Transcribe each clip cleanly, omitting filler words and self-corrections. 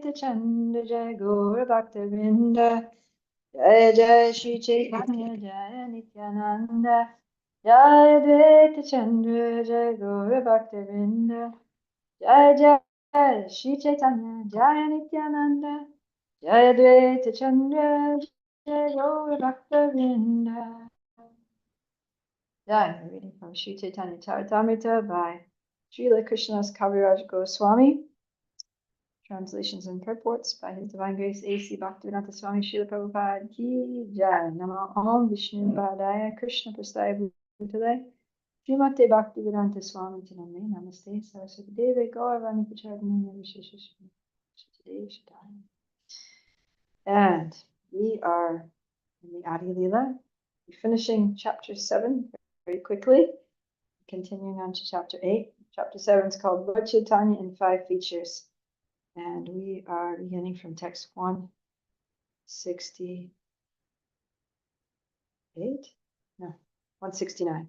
Advaita Chandra Jai Gaura Bhakta Vrinda Jai Jai Shri Chaitanya Jai Nityananda Jai Advaita Chandra Jai Gaura Bhakta Vrinda Jai Jai Shri Chaitanya Jai Nityananda Jai Advaita Chandra Jai Gaura Bhakta Vrinda. Jai, we're reading from Shri Chaitanya Caritamrita by Srila Krishnadas Kaviraj Goswami. Translations and purports by His Divine Grace A.C. Bhaktivedanta Swami Srila Prabhupada Ki Jai. Nama Om Vishnu Padaya Krishna Prasthaya Bhutale Srimate Bhaktivedanta Swami Tiname Namaste Saraswati Deve Gauravani Pachardhani Vishesha Shadaya. And we are in the Adi-lila. We're finishing chapter 7 very quickly, continuing on to chapter 8. Chapter 7 is called Lord Chaitanya in 5 Features. And we are beginning from text 168. No, 169.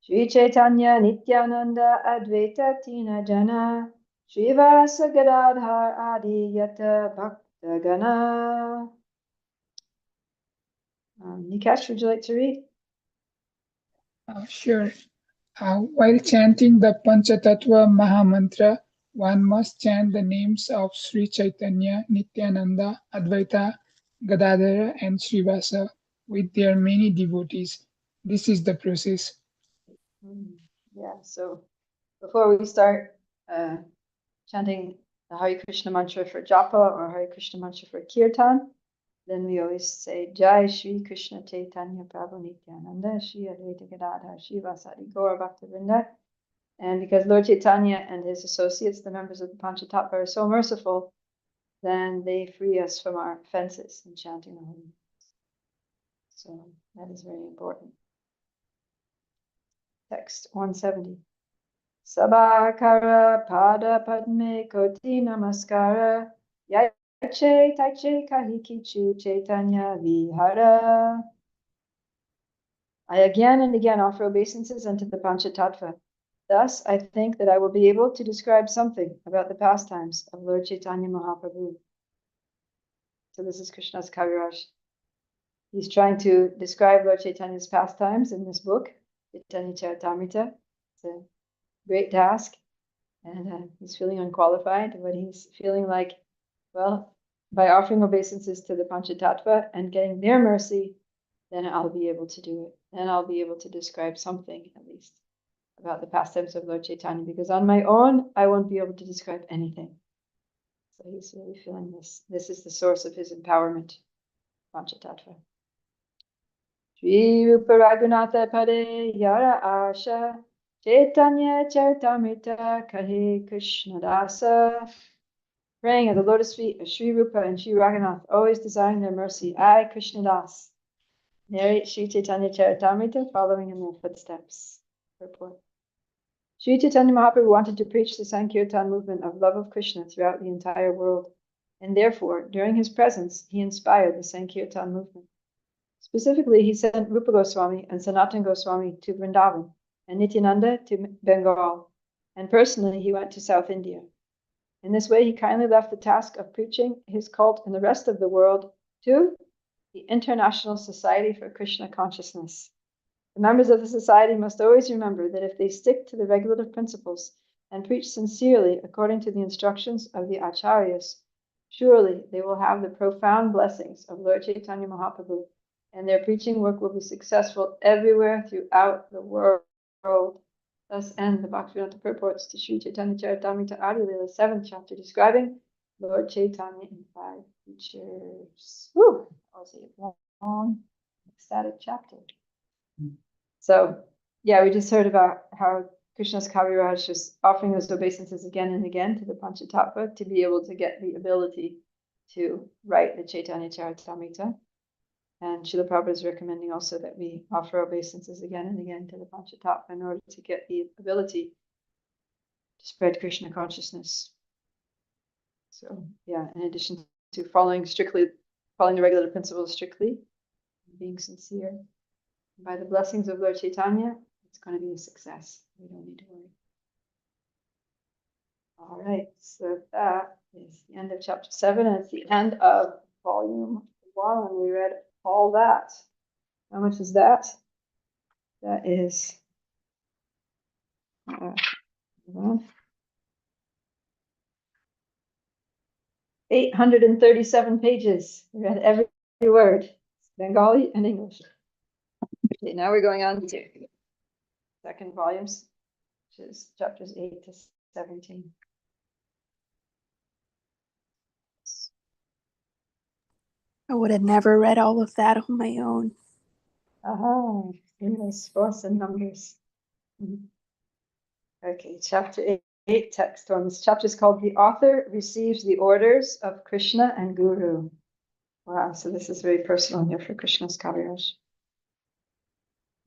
Shri Chaitanya Nityananda Advaita Tina Jana Srivasa Gadadhar Adi Yata Bhakta Gana. Nikesh, would you like to read? Sure. While chanting the Panchatattva Mahamantra, one must chant the names of Sri Chaitanya, Nityananda, Advaita, Gadadhara, and Srivasa with their many devotees. This is the process. Yeah, so before we start chanting the Hare Krishna mantra for japa or Hare Krishna mantra for kirtan, then we always say Jai Shri Krishna Chaitanya Prabhu Nityananda Shri Advaita Gadadhar Srivasadi Gaura Bhaktivinoda. And because Lord Chaitanya and his associates, the members of the Panchatattva, are so merciful, then they free us from our offenses in chanting the holy names. So that is very important. Text 170. Sabakara Pada Padme Koti Namaskara Yache Taiche Kahikichu Chaitanya Vihara. I again and again offer obeisances unto the Panchatattva. Thus, I think that I will be able to describe something about the pastimes of Lord Chaitanya Mahaprabhu. So this is Krishnadas Kaviraj. He's trying to describe Lord Chaitanya's pastimes in this book, Caitanya Caritamrita. It's a great task, and he's feeling unqualified, but he's feeling like, well, by offering obeisances to the Panchatattva and getting their mercy, then I'll be able to do it. Then I'll be able to describe something, at least, about the pastimes of Lord Chaitanya, because on my own, I won't be able to describe anything. So he's really feeling this. This is the source of his empowerment, Panchatattva. Shri Rupa Raghunatha Pade Yara Asha Chaitanya Charitamrita Kahe Krishna Dasa. Praying at the lotus feet of Shri Rupa and Shri Raghunath, always desiring their mercy, I, Krishna Das, narrate Shri Chaitanya Charitamrita, following in their footsteps. Purport. Shri Chaitanya Mahaprabhu wanted to preach the Sankirtan movement of love of Krishna throughout the entire world, and therefore, during his presence, he inspired the Sankirtan movement. Specifically, he sent Rupa Goswami and Sanatana Goswami to Vrindavan, and Nityananda to Bengal, and personally, he went to South India. In this way, he kindly left the task of preaching his cult in the rest of the world to the International Society for Krishna Consciousness. The members of the society must always remember that if they stick to the regulative principles and preach sincerely according to the instructions of the acharyas, surely they will have the profound blessings of Lord Chaitanya Mahaprabhu, and their preaching work will be successful everywhere throughout the world. Thus end the Bhaktivedanta purports to Sri Chaitanya Charitamrita Adi-lila 7th chapter, describing Lord Chaitanya in 5 features. Whew! Also a long, ecstatic chapter. So, yeah, we just heard about how Krishnadas Kaviraj was offering those obeisances again and again to the Panchatattva to be able to get the ability to write the Chaitanya Charitamrita. And Srila Prabhupada is recommending also that we offer obeisances again and again to the Panchatattva in order to get the ability to spread Krishna consciousness. So, yeah, in addition to following the regular principles strictly, being sincere, by the blessings of Lord Chaitanya, it's going to be a success. We don't need to worry. All right, so that is It's the end of chapter 7, and it's the end of volume 1, and we read all that. How much is that? That is 837 pages. We read every word, Bengali and English. Okay, now we're going on to second volumes, which is chapters 8 to 17. I would have never read all of that on my own. Aha, English, sports, and numbers. Okay, chapter 8, text 1. This chapter is called The Author Receives the Orders of Krishna and Guru. Wow, so this is very personal here for Krishna's Kaviraj.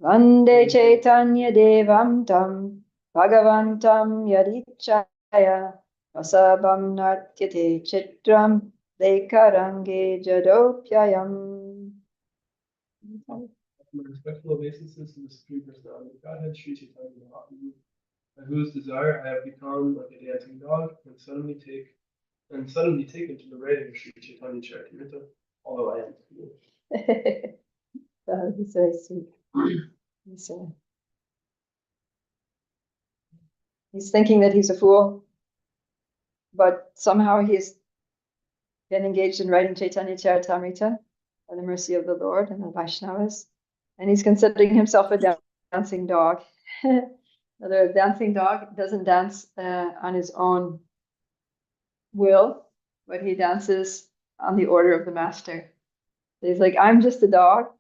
Vande Caitanya Devam Tam Bhagavantam Yadichaya Vasabam Nartyate Chitram Dekarange Jadopyayam. My respectful obeisances to the Supreme Personality of Godhead, Sri Caitanya Mahaprabhu, by whose desire I have become like a dancing dog and suddenly taken to the writing of Sri Caitanya Caritamrita, although I am a fool. That is very sweet. He's thinking that he's a fool, but somehow he's been engaged in writing Caitanya Caritamrita by the mercy of the Lord and the Vaishnavas, and he's considering himself a dancing dog. A dancing dog doesn't dance on his own will, but he dances on the order of the master. So he's like, I'm just a dog,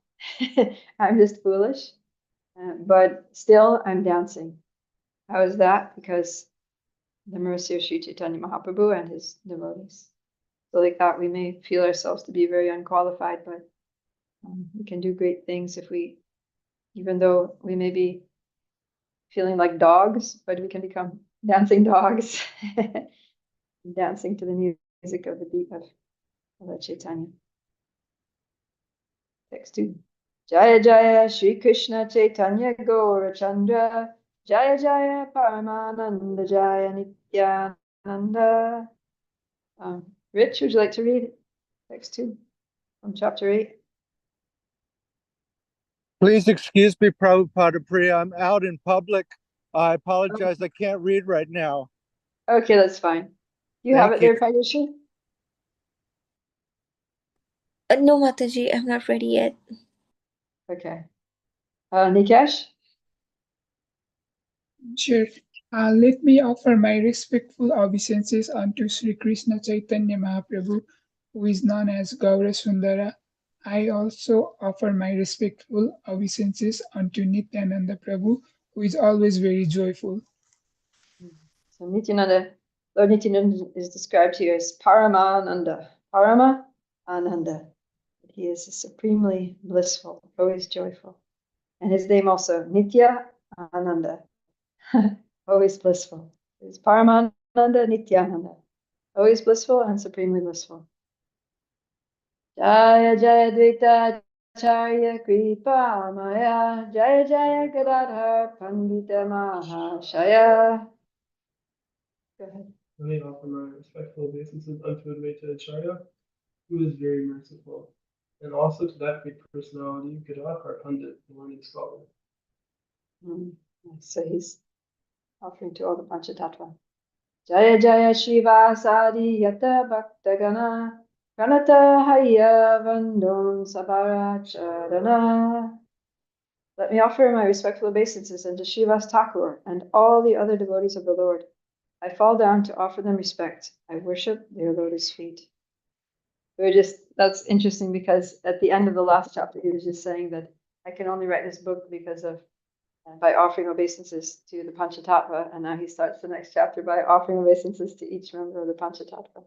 I'm just foolish, but still I'm dancing. How is that? Because the mercy of Sri Chaitanya Mahaprabhu and his devotees. So like that, we may feel ourselves to be very unqualified, but we can do great things if we, even though we may be feeling like dogs, but we can become dancing dogs, dancing to the music of the beat of Lord Chaitanya. Text 2. Jaya Jaya Shri Krishna Chaitanya Gaura Chandra Jaya Jaya Paramananda Jaya Nityananda. Rich, would you like to read text 2 from chapter 8? Please excuse me, Prabhupada Priya. I'm out in public. I apologize. I can't read right now. Okay, that's fine. You have it there, Payushi? No, Mataji, I'm not ready yet. Okay. Nikesh? Sure. Let me offer my respectful obeisances unto Sri Krishna Chaitanya Mahaprabhu, who is known as Gaura Sundara. I also offer my respectful obeisances unto Nityananda Prabhu, who is always very joyful. So Nityananda, Lord Nityananda is described here as Paramananda. Parama Ananda. He is supremely blissful, always joyful. And his name also, Nitya Ananda. Always blissful. It's Paramananda Nityananda. Always blissful and supremely blissful. Jaya Jaya Dvaita Acharya Kripa Maya Jaya Jaya Gadadhar Pandita Mahashaya. Go ahead. Let me offer my respectful obeisances unto Advaita Acharya, who is very merciful, and also to that great personality, Gadadhar Pandit, the learned scholar. So he's offering to all the Panchatattva. Jaya Jaya Shiva Sadi Yata Bhaktagana Pranata Haya Vandon Sabara Charana. Let me offer my respectful obeisances unto Shiva's Thakur and all the other devotees of the Lord. I fall down to offer them respect. I worship their lotus feet. That's interesting because at the end of the last chapter, he was just saying that I can only write this book because of by offering obeisances to the Panchatattva, and now he starts the next chapter by offering obeisances to each member of the Panchatattva.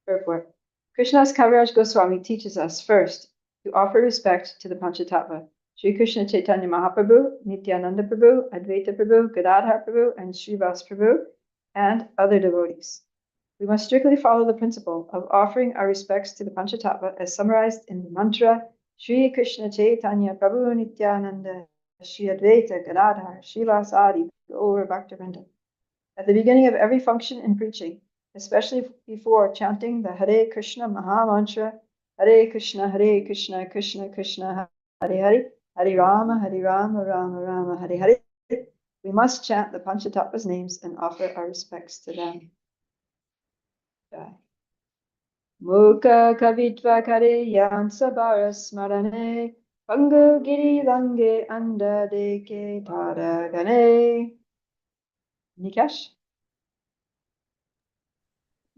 Purport. Krishna's Kaviraj Goswami teaches us first to offer respect to the Panchatattva, Sri Krishna Chaitanya Mahaprabhu, Nityananda Prabhu, Advaita Prabhu, Gadadhar Prabhu, and Srivas Prabhu, and other devotees. We must strictly follow the principle of offering our respects to the Panchatattva as summarized in the mantra Sri Krishna Chaitanya Prabhu Nityananda Shri Advaita Gadadhar Srivas Adi Gaura Bhaktivinoda. At the beginning of every function in preaching, especially before chanting the Hare Krishna Maha Mantra, Hare Krishna, Krishna Krishna, Hare Hare, Hare Rama, Rama Rama, Hare Hare. We must chant the Panchatattva's names and offer our respects to them. Mukha kavitva kare yan sabara smarane, Pangu giri lange anda deke taragane. Nikesh?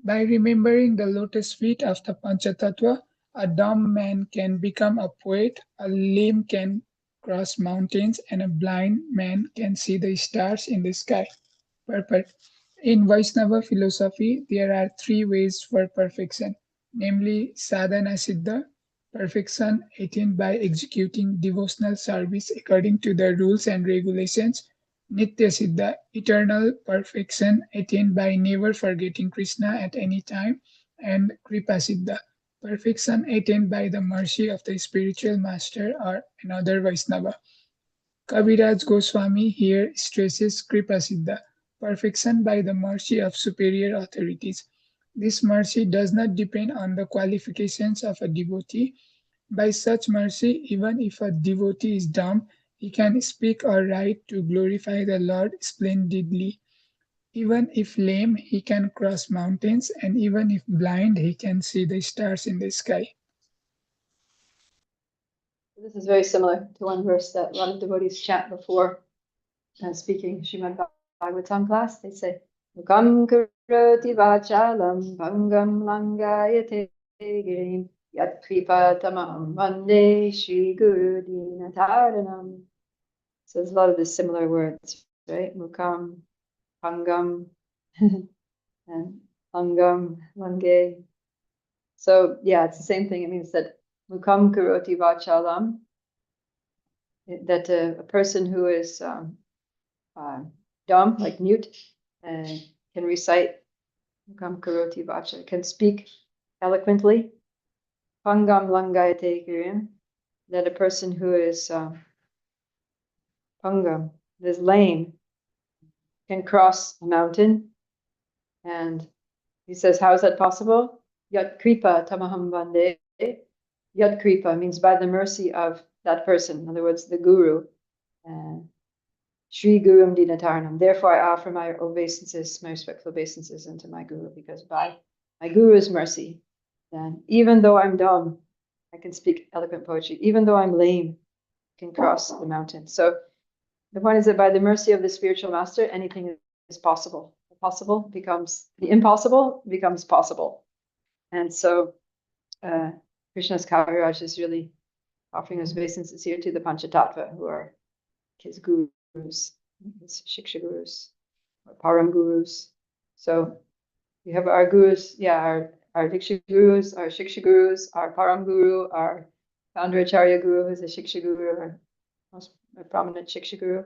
By remembering the lotus feet of the Panchatattva, a dumb man can become a poet, a lame can cross mountains, and a blind man can see the stars in the sky. Purport. In Vaishnava philosophy, there are three ways for perfection, namely sadhana siddha, perfection attained by executing devotional service according to the rules and regulations, nitya siddha, eternal perfection attained by never forgetting Krishna at any time, and kripa siddha, perfection attained by the mercy of the spiritual master or another Vaishnava. Kaviraj Goswami here stresses Kripa Siddha, perfection by the mercy of superior authorities. This mercy does not depend on the qualifications of a devotee. By such mercy, even if a devotee is dumb, he can speak or write to glorify the Lord splendidly. Even if lame, he can cross mountains, and even if blind, he can see the stars in the sky. This is very similar to one verse that a lot of devotees chant before speaking Srimad Bhagavatam class. They say, Mukam karoti vachalam bhangam langayate girim yat kripa tamam vande Shri Guru Dinataranam. So there's a lot of the similar words, right? Mukam, bhangam, and langam, lange. So yeah, it's the same thing. It means that mukam karoti vachalam, that a person who is dumb, like mute, can recite mukam karoti vacha, can speak eloquently. Pangam langayate girim, that a person who is pangam, is lame, can cross a mountain. And he says, how is that possible? Yat kripa tamaham vande. Yat kripa means by the mercy of that person, in other words, the guru. Shri Gurum Dinataranam. Therefore, I offer my obeisances, my respectful obeisances unto my guru, because by my guru's mercy, then even though I'm dumb, I can speak eloquent poetry. Even though I'm lame, I can cross the mountain. So the point is that by the mercy of the spiritual master, anything is possible. The impossible becomes possible. And so Krishna's Kaviraj is really offering his obeisances here to the Panchatattva, who are his gurus, his Shiksha gurus, or Param gurus. So we have our gurus, our Diksha gurus, our Shiksha gurus, our Param guru, our founder Acharya guru, who's a Shiksha guru, our most prominent Shiksha guru.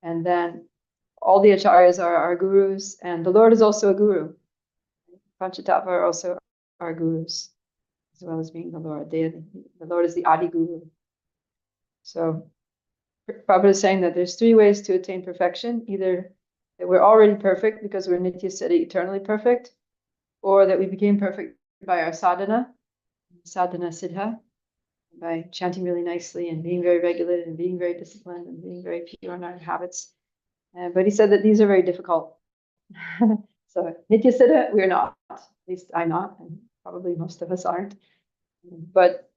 And then all the acharyas are our gurus, and the Lord is also a guru. Panchatattva are also our gurus, as well as being the Lord. The Lord is the Adi Guru. So Prabhupada is saying that there's three ways to attain perfection: either that we're already perfect because we're nitya siddha, eternally perfect, or that we became perfect by our sadhana siddha, by chanting really nicely and being very regulated and being very disciplined and being very pure in our habits. But he said that these are very difficult. So nitya siddha, we're not. At least I'm not, and probably most of us aren't. But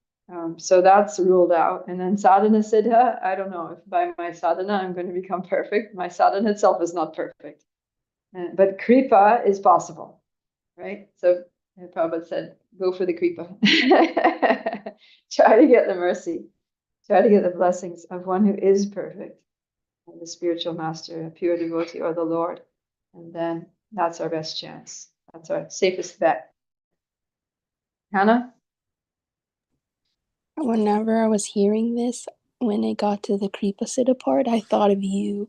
so that's ruled out. And then sadhana siddha, I don't know if by my sadhana I'm going to become perfect. My sadhana itself is not perfect. But kripa is possible, right? So Prabhupada said, go for the kripa. Try to get the mercy. Try to get the blessings of one who is perfect, the spiritual master, a pure devotee, or the Lord. And then that's our best chance. That's our safest bet. Hannah? Whenever I was hearing this, when it got to the Kripa Siddha part, I thought of you.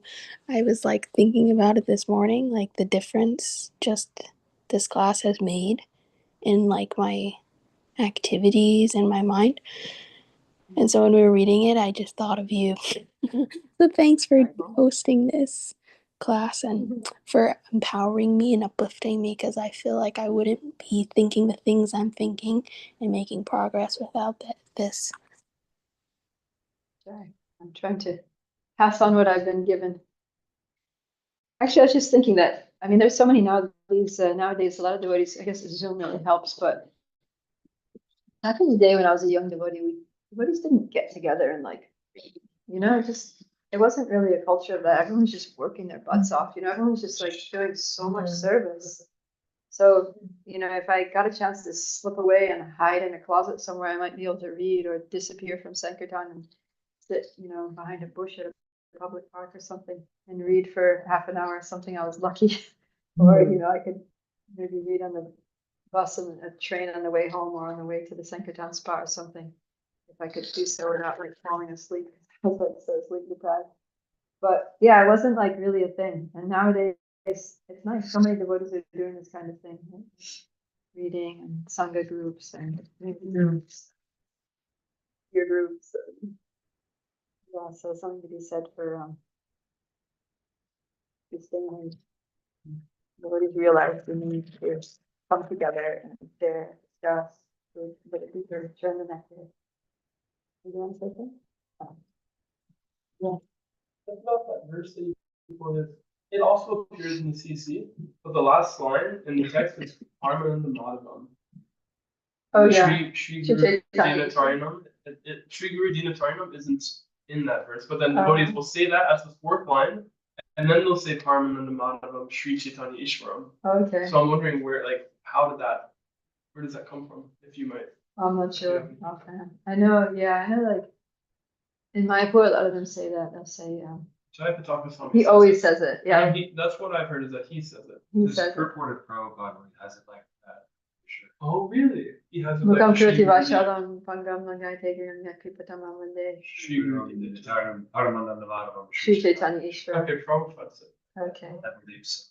I was like thinking about it this morning, like the difference just this class has made in like my activities in my mind. And so when we were reading it, I just thought of you. So thanks for hosting this. class and for empowering me and uplifting me, because I feel like I wouldn't be thinking the things I'm thinking and making progress without this. Sorry. I'm trying to pass on what I've been given. Actually, I was just thinking that, I mean, there's so many nowadays, a lot of devotees, I guess Zoom really helps, but back in the day when I was a young devotee, devotees didn't get together and like, it wasn't really a culture of that. Everyone was just working their butts off, everyone was just like doing so much service. So, if I got a chance to slip away and hide in a closet somewhere, I might be able to read or disappear from Sankirtan and sit, behind a bush at a public park or something and read for half an hour or something. I was lucky. Or, I could maybe read on the bus and a train on the way home or on the way to the Sankirtan spot or something. If I could do so without like falling asleep. I was like so sleep deprived. But yeah, it wasn't like really a thing. And nowadays it's nice. So many devotees are doing this kind of thing. Right? Reading and Sangha groups and groups, peer groups. Yeah, so something to be said for this thing. Devotees realize the need to come together and share stuff with the turn the neck here. You want to say something? Yeah. Think about that verse that you quoted. It also appears in the CC, but the last line in the text is Parmananda Madhavam. Oh yeah. Shri Guru Dinatarinam. Shri Guru Dinatarinam isn't in that verse, but then devotees will say that as the fourth line, and then they'll say Parmananda Madhavam Shri Chaitanya Ishwaram. Okay. So I'm wondering where does that come from? If you might. I'm not sure. Okay. I know like in Mayapur, a lot of them say that. They'll say, he always says it. Yeah. That's what I've heard is that he says it. He says purported Prabhupada has it like that. Sure. Oh, really? He has it like like Shri Guru Chaitanya Ishvara. Okay, Prabhupada said. Okay. I believe so.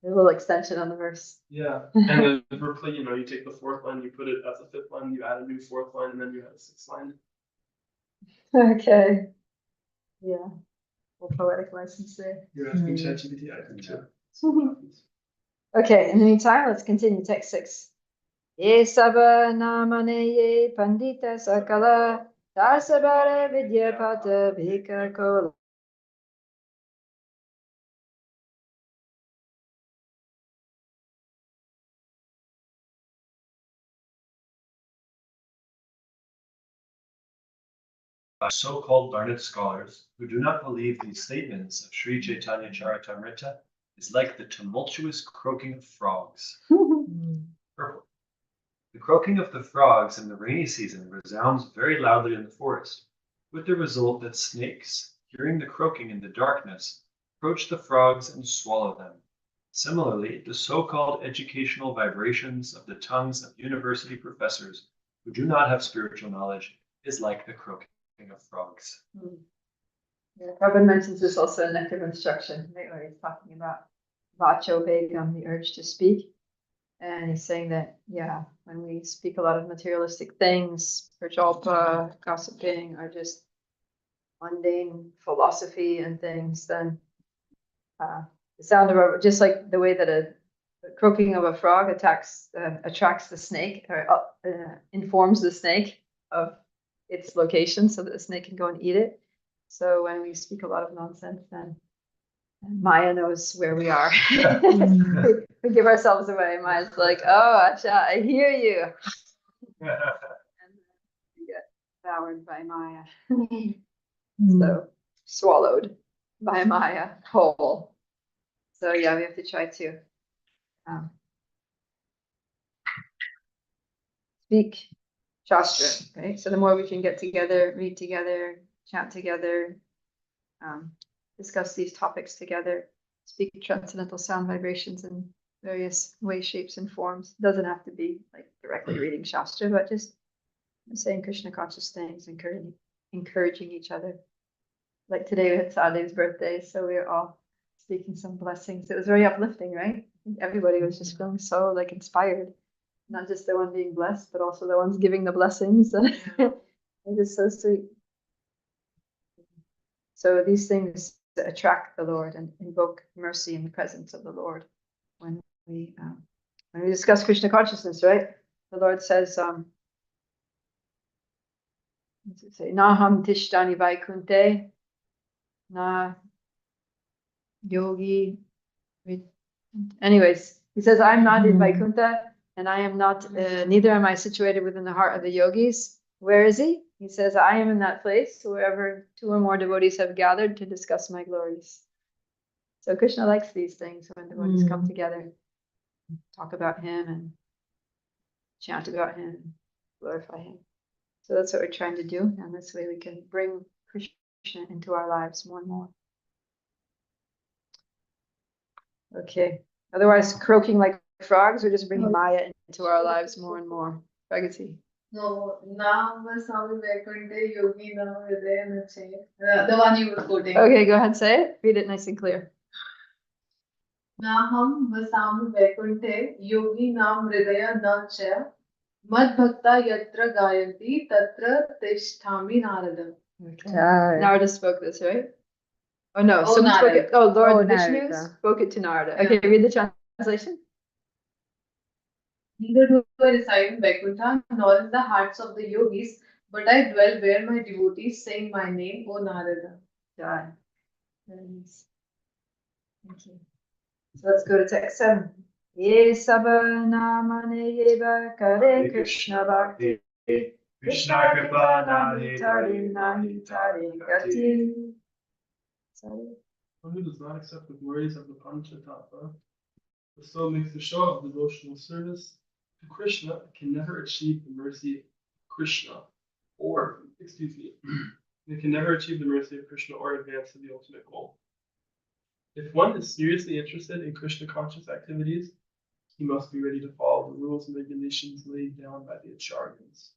A little extension on the verse. Yeah, and the replay, you take the fourth line, you put it as the fifth line, you add a new fourth line, and then you add a sixth line. Okay. Yeah. Well, poetic license there. You're asking ChatGPT, I think too. Okay, in the meantime, let's continue text 6. Ye saba namane ye pandita sakala dasabara vidyapata bhika kola. By so-called learned scholars who do not believe these statements of Sri Caitanya Charitamrita is like the tumultuous croaking of frogs. Purport. The croaking of the frogs in the rainy season resounds very loudly in the forest, with the result that snakes, hearing the croaking in the darkness, approach the frogs and swallow them. Similarly, the so-called educational vibrations of the tongues of university professors who do not have spiritual knowledge is like the croaking of frogs. Yeah, Prabhupada mentions this also in Nectar of Instruction, right, where he's talking about Vacho Begam, the urge to speak. And he's saying that, when we speak a lot of materialistic things, prajolpa, gossiping, or just mundane philosophy and things, then the sound of just like the way that a croaking of a frog attracts the snake, or informs the snake of its location so that the snake can go and eat it. So when we speak a lot of nonsense, then Maya knows where we are. We give ourselves away. Maya's like, oh, Acha, I hear you. And we get devoured by Maya. So swallowed by Maya whole. So we have to try to speak Shastra, right? So the more we can get together, read together, chant together, discuss these topics together, speak transcendental sound vibrations in various ways, shapes, and forms. It doesn't have to be like directly reading Shastra, but just saying Krishna conscious things, encouraging each other. Like today, it's Adi's birthday, so we were all speaking some blessings. It was very uplifting, right? I think everybody was just feeling so like inspired. Not just the one being blessed, but also the ones giving the blessings. It is so sweet. So these things attract the Lord and invoke mercy in the presence of the Lord when we discuss Krishna consciousness, right? The Lord says, what's it say? Naham tishtani vaikunte, na yogi. Anyways, he says, I'm not in Vaikuntha, and I am not, neither am I situated within the heart of the yogis. Where is he? He says, I am in that place wherever 2 or more devotees have gathered to discuss my glories. So Krishna likes these things when devotees come together, talk about him and chant about him, and glorify him. So that's what we're trying to do, and this way we can bring Krishna into our lives more and more. Okay. Otherwise, croaking like frogs, we're just bringing Maya into our lives more and more. Pragati. No, Nam Swami Vaikuntha Yogi Nam Hridaya Nache. The one you were quoting. Okay, go ahead, say it. Read it nice and clear. Naham Vasami Vaikunthe Yogi Nam Hridaya Nache. Mad Bhakta Yatra Gayanti Tatra Tishtami Narada. Okay. Narada spoke this, right? Oh no, Oh, someone spoke Narada. it. Oh, Lord Oh, Vishnu Narada. spoke it to Narada. Yeah. Okay, read the translation. Neither do I reside in Vaikuntha, nor in the hearts of the yogis, but I dwell where my devotees sing my name, O Narada. Jai. Very nice. Thank you. So let's go to text 7. Ye saba namane yeva kare Krishna bhakti. Krishna kripa nahi tari gati. Sorry. One who does not accept the glories of the Panchatattva, but still makes a show of devotional service to Krishna, can never achieve the mercy of Krishna, or, they can never achieve the mercy of Krishna or advance to the ultimate goal. If one is seriously interested in Krishna conscious activities, he must be ready to follow the rules and regulations laid down by the acharyas,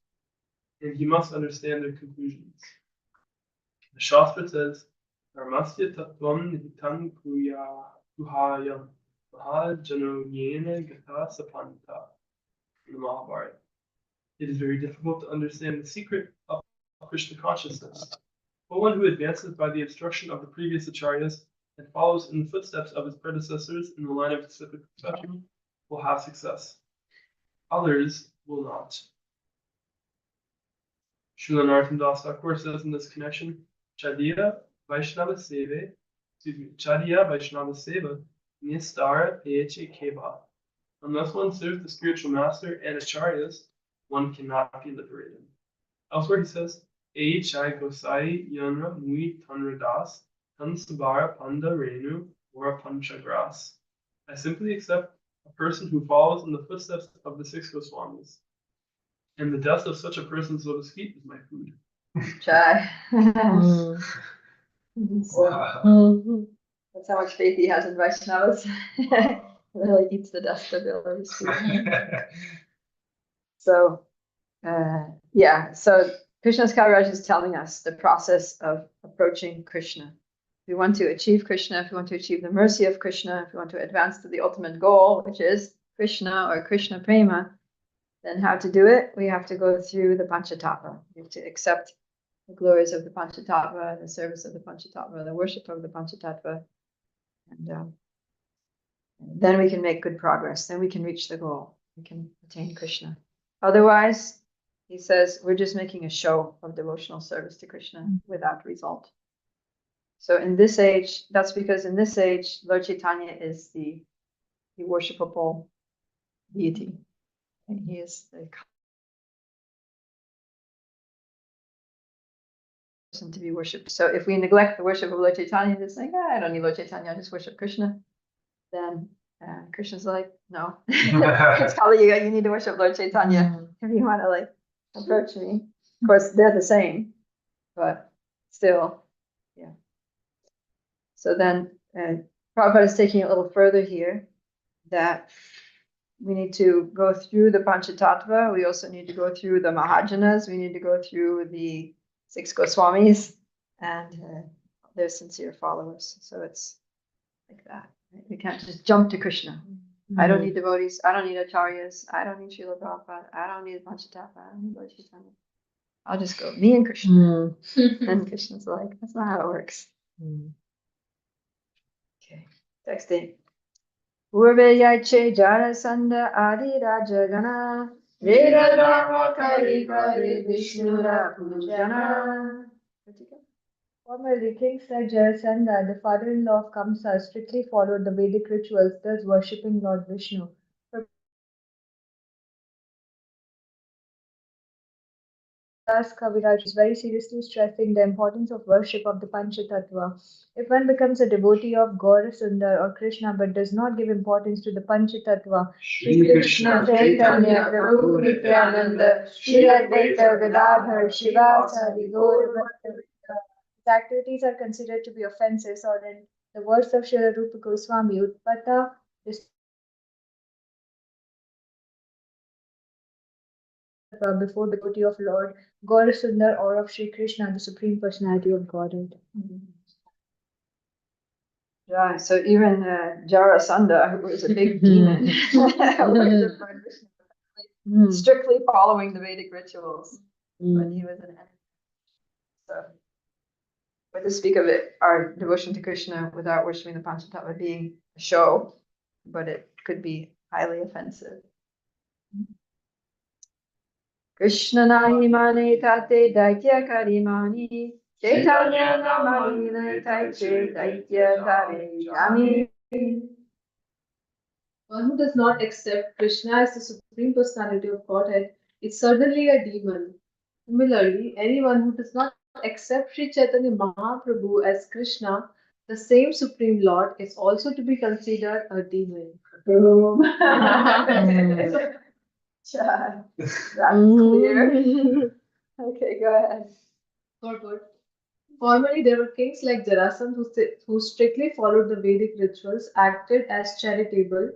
and he must understand their conclusions. The Shastra says, Dharmasya tattvam nihitam kuhayam mahajanoyena gata sapanta in the Mahabharata. It is very difficult to understand the secret of Krishna consciousness, but one who advances by the instruction of the previous acharyas and follows in the footsteps of his predecessors in the line of disciplic perception will have success. Others will not. Srila Narottam Das Thakur says in this connection, Chadiya Vaishnava Seva Nistara Peche Keva. Unless one serves the spiritual master and acharyas, one cannot be liberated. Elsewhere he says, A Chai Gosai Yanra Mui Tanradas Tansabara Panda Renu or Panchagras. I simply accept a person who follows in the footsteps of the 6 Goswamis. And the dust of such a person's lotus feet is my food. Jai. So, that's how much faith he has in Vaishnavas. Really eats the dust of their lotus feet. So, so Krishna's Kaviraj is telling us the process of approaching Krishna. If we want to achieve Krishna, if we want to achieve the mercy of Krishna, if we want to advance to the ultimate goal, which is Krishna or Krishna Prema, then how to do it? We have to go through the Panchatattva. We have to accept the glories of the Panchatattva, the service of the Panchatattva, the worship of the Panchatattva. And then we can make good progress. Then we can reach the goal. We can attain Krishna. Otherwise, he says, we're just making a show of devotional service to Krishna without result. So in this age, that's because in this age, Lord Caitanya is the worshipable deity. And he is the person to be worshipped. So if we neglect the worship of Lord Caitanya, just saying, I don't need Lord Caitanya, I just worship Krishna, then Krishna's like, no, it's calling you, you need to worship Lord Caitanya if you want to approach me. Of course, they're the same, but still, yeah. So then Prabhupada is taking it a little further here, that we need to go through the Panchatattva. We also need to go through the Mahajanas. We need to go through the 6 Goswamis and their sincere followers. So it's like that. Right? We can't just jump to Krishna. I don't need devotees. I don't need acharyas. I don't need Srila Prabhupada. I don't need Panchatattva. I don't need Lord Chaitanya. I'll just go, me and Krishna. And Krishna's like, that's not how it works. 16. Purveyache Jarasandha Adi Rajagana Veda Dharma Kari Kari Vishnura Pujana. Formerly, kings like Jarasandha, the father-in-law of Kamsa, strictly followed the Vedic rituals, thus worshipping Lord Vishnu. Das Kaviraj is very seriously stressing the importance of worship of the Panchatattva. If one becomes a devotee of Gaura Sundar or Krishna but does not give importance to the Panchatattva, Shri Krishna Chaitanya Prabhu Nityananda, Shri Advaita Gadadhar Shivasadi Gaura Bhakta, his activities are considered to be offenses, or in the words of Srila Rupa Goswami, Utpata before the devotee of Lord Gaura Sundar or of Sri Krishna, the Supreme Personality of Godhead. Yeah, so even Jarasandha, who was a big demon, strictly following the Vedic rituals, but he was an enemy. So, but to speak of it, our devotion to Krishna without worshiping the Panchatattva being a show, but it could be highly offensive. Krishna nahi mane tate daitya karimani Caitanya namani taiche daitya tare jami. One who does not accept Krishna as the Supreme Personality of Godhead is certainly a demon. Similarly, anyone who does not accept Sri Chaitanya Mahaprabhu as Krishna, the same Supreme Lord, is also to be considered a demon. Boom. That's clear. Okay, go ahead. Good. Formerly, there were kings like Jarasandha who strictly followed the Vedic rituals, acted as charitable,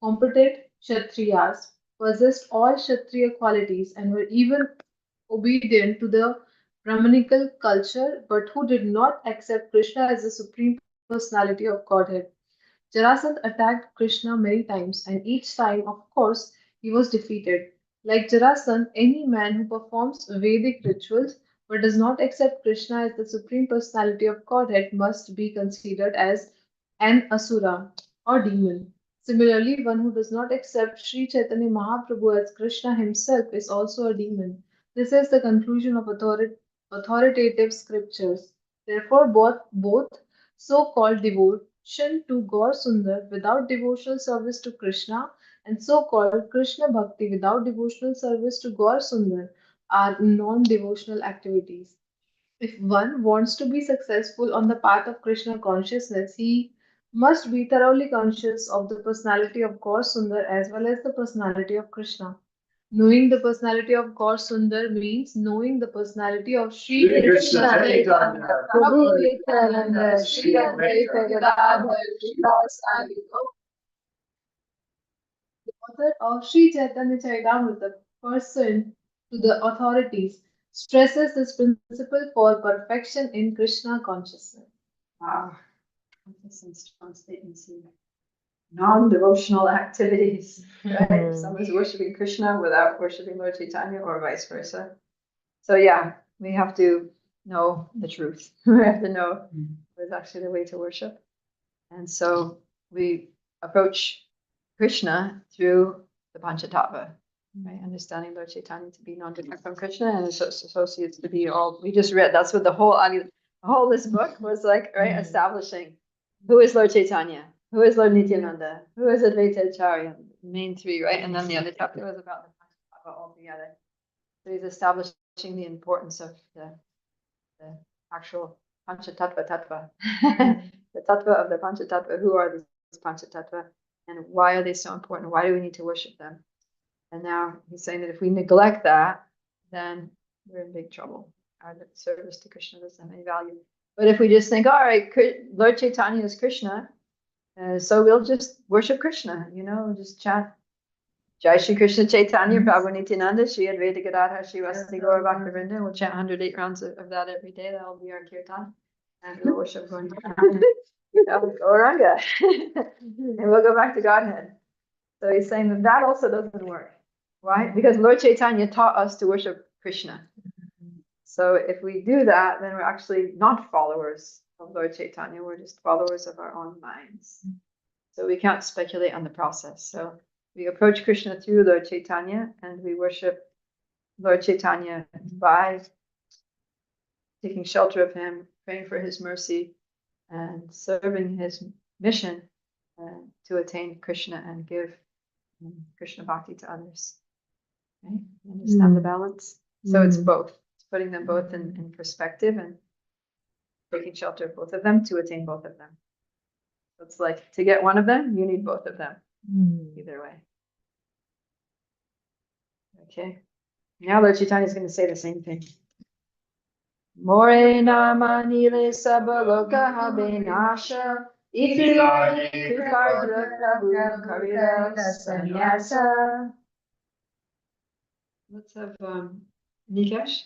competent Kshatriyas, possessed all Kshatriya qualities, and were even obedient to the Brahmanical culture, but who did not accept Krishna as the Supreme Personality of Godhead. Jarasandha attacked Krishna many times, and each time, of course, he was defeated. Like Jarasandha, any man who performs Vedic rituals but does not accept Krishna as the Supreme Personality of Godhead must be considered as an asura or demon. Similarly, one who does not accept Sri Chaitanya Mahaprabhu as Krishna himself is also a demon. This is the conclusion of authoritative scriptures. Therefore, both so-called devotion to Gaur Sundar without devotional service to Krishna and so-called Krishna Bhakti without devotional service to Gaur Sundar are non-devotional activities. If one wants to be successful on the path of Krishna consciousness, he must be thoroughly conscious of the personality of Gaur Sundar as well as the personality of Krishna. Knowing the personality of Gaur Sundar means knowing the personality of Sri Krishna Chaitanya, Prabhu Nityananda, Sri Advaita Gadadhar, Srivasadi Gaura. The author of Sri Chaitanya Charitamrita, person to the authorities, stresses this principle for perfection in Krishna consciousness. Wow, that's some strong statements here. Non-devotional activities, right? If someone's worshiping Krishna without worshiping Lord Chaitanya or vice versa. So yeah, we have to know the truth. We have to know what's actually the way to worship. And so we approach Krishna through the Panchatattva, right? Understanding Lord Chaitanya to be non-different from Krishna and associates to be all. We just read, that's what the whole this book was like, right? Establishing who is Lord Chaitanya, who is Lord Nityananda, who is Advaita Acharya, main three, right? And then the other chapter was about the Panchatattva altogether. So he's establishing the importance of the actual Panchatattva tattva, the tattva of the Panchatattva. Who are these Panchatattva and why are they so important? Why do we need to worship them? And now he's saying that if we neglect that, then we're in big trouble. Our service to Krishna doesn't have any value. But if we just think, all right, Lord Chaitanya is Krishna, so we'll just worship Krishna, we'll just chant Jai Shri Krishna Chaitanya, Prabhu Nityananda, Shri Advaita Gadadhar, Shivasadi Gaura Bhaktivinoda. We'll chant 108 rounds of that every day. That'll be our kirtan. And we'll worship going Gauranga. And we'll go back to Godhead. So he's saying that also doesn't work. Why? Because Lord Chaitanya taught us to worship Krishna. So if we do that, then we're actually not followers of Lord Chaitanya. We're just followers of our own minds. So we can't speculate on the process. So we approach Krishna through Lord Chaitanya, and we worship Lord Chaitanya by taking shelter of him, praying for his mercy, and serving his mission to attain Krishna and give Krishna bhakti to others. Right? You understand the balance? So it's both. It's putting them both in perspective and taking shelter of both of them to attain both of them. So it's like to get one of them, you need both of them. Either way. Okay. Now Lord Chaitanya is going to say the same thing. More namanile sabaloka habinasha itilagi kripardra prabhu karila sanyasa. Let's have Nikesh.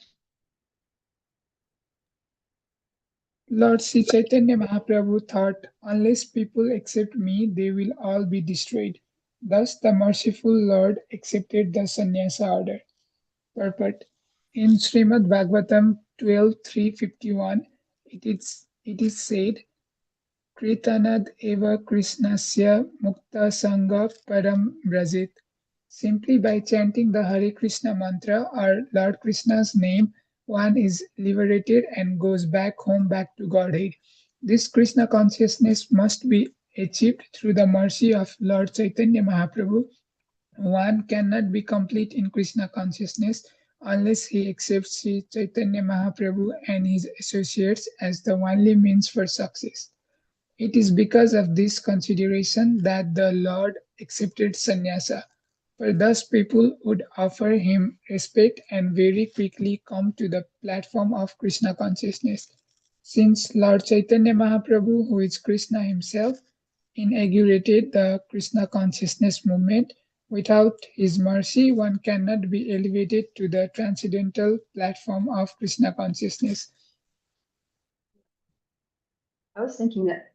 Lord Sri Chaitanya Mahaprabhu thought, unless people accept me, they will all be destroyed. Thus, the merciful Lord accepted the sannyasa order. Purport. In Srimad Bhagavatam 12.351, it is said, Kritanad eva Krishnasya mukta sangha param brajit. Simply by chanting the Hare Krishna mantra or Lord Krishna's name, one is liberated and goes back home, back to Godhead. This Krishna consciousness must be achieved through the mercy of Lord Chaitanya Mahaprabhu. One cannot be complete in Krishna consciousness unless he accepts Sri Chaitanya Mahaprabhu and his associates as the only means for success. It is because of this consideration that the Lord accepted sannyasa, for thus people would offer him respect and very quickly come to the platform of Krishna consciousness. Since Lord Chaitanya Mahaprabhu, who is Krishna himself, inaugurated the Krishna consciousness movement, without his mercy, one cannot be elevated to the transcendental platform of Krishna consciousness. I was thinking that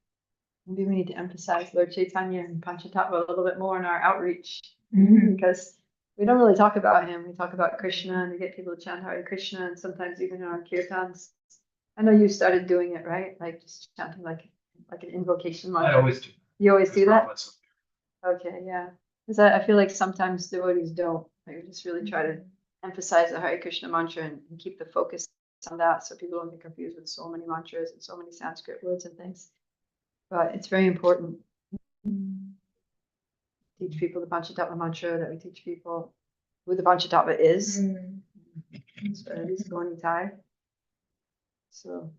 maybe we need to emphasize Lord Chaitanya and Panchatattva a little bit more in our outreach because we don't really talk about him. We talk about Krishna and we get people to chant Hare Krishna and sometimes even in our kirtans. I know you started doing it, right? Like just chanting like an invocation mantra. I always do. You always do that? Prabhupada's so Okay, yeah. Because I feel like sometimes devotees don't. Like we just really try to emphasize the Hare Krishna mantra and keep the focus on that so people don't get confused with so many mantras and so many Sanskrit words and things. But it's very important. Teach people the Panchatattva mantra, that we teach people who the Panchatattva is. So at least going Thai. So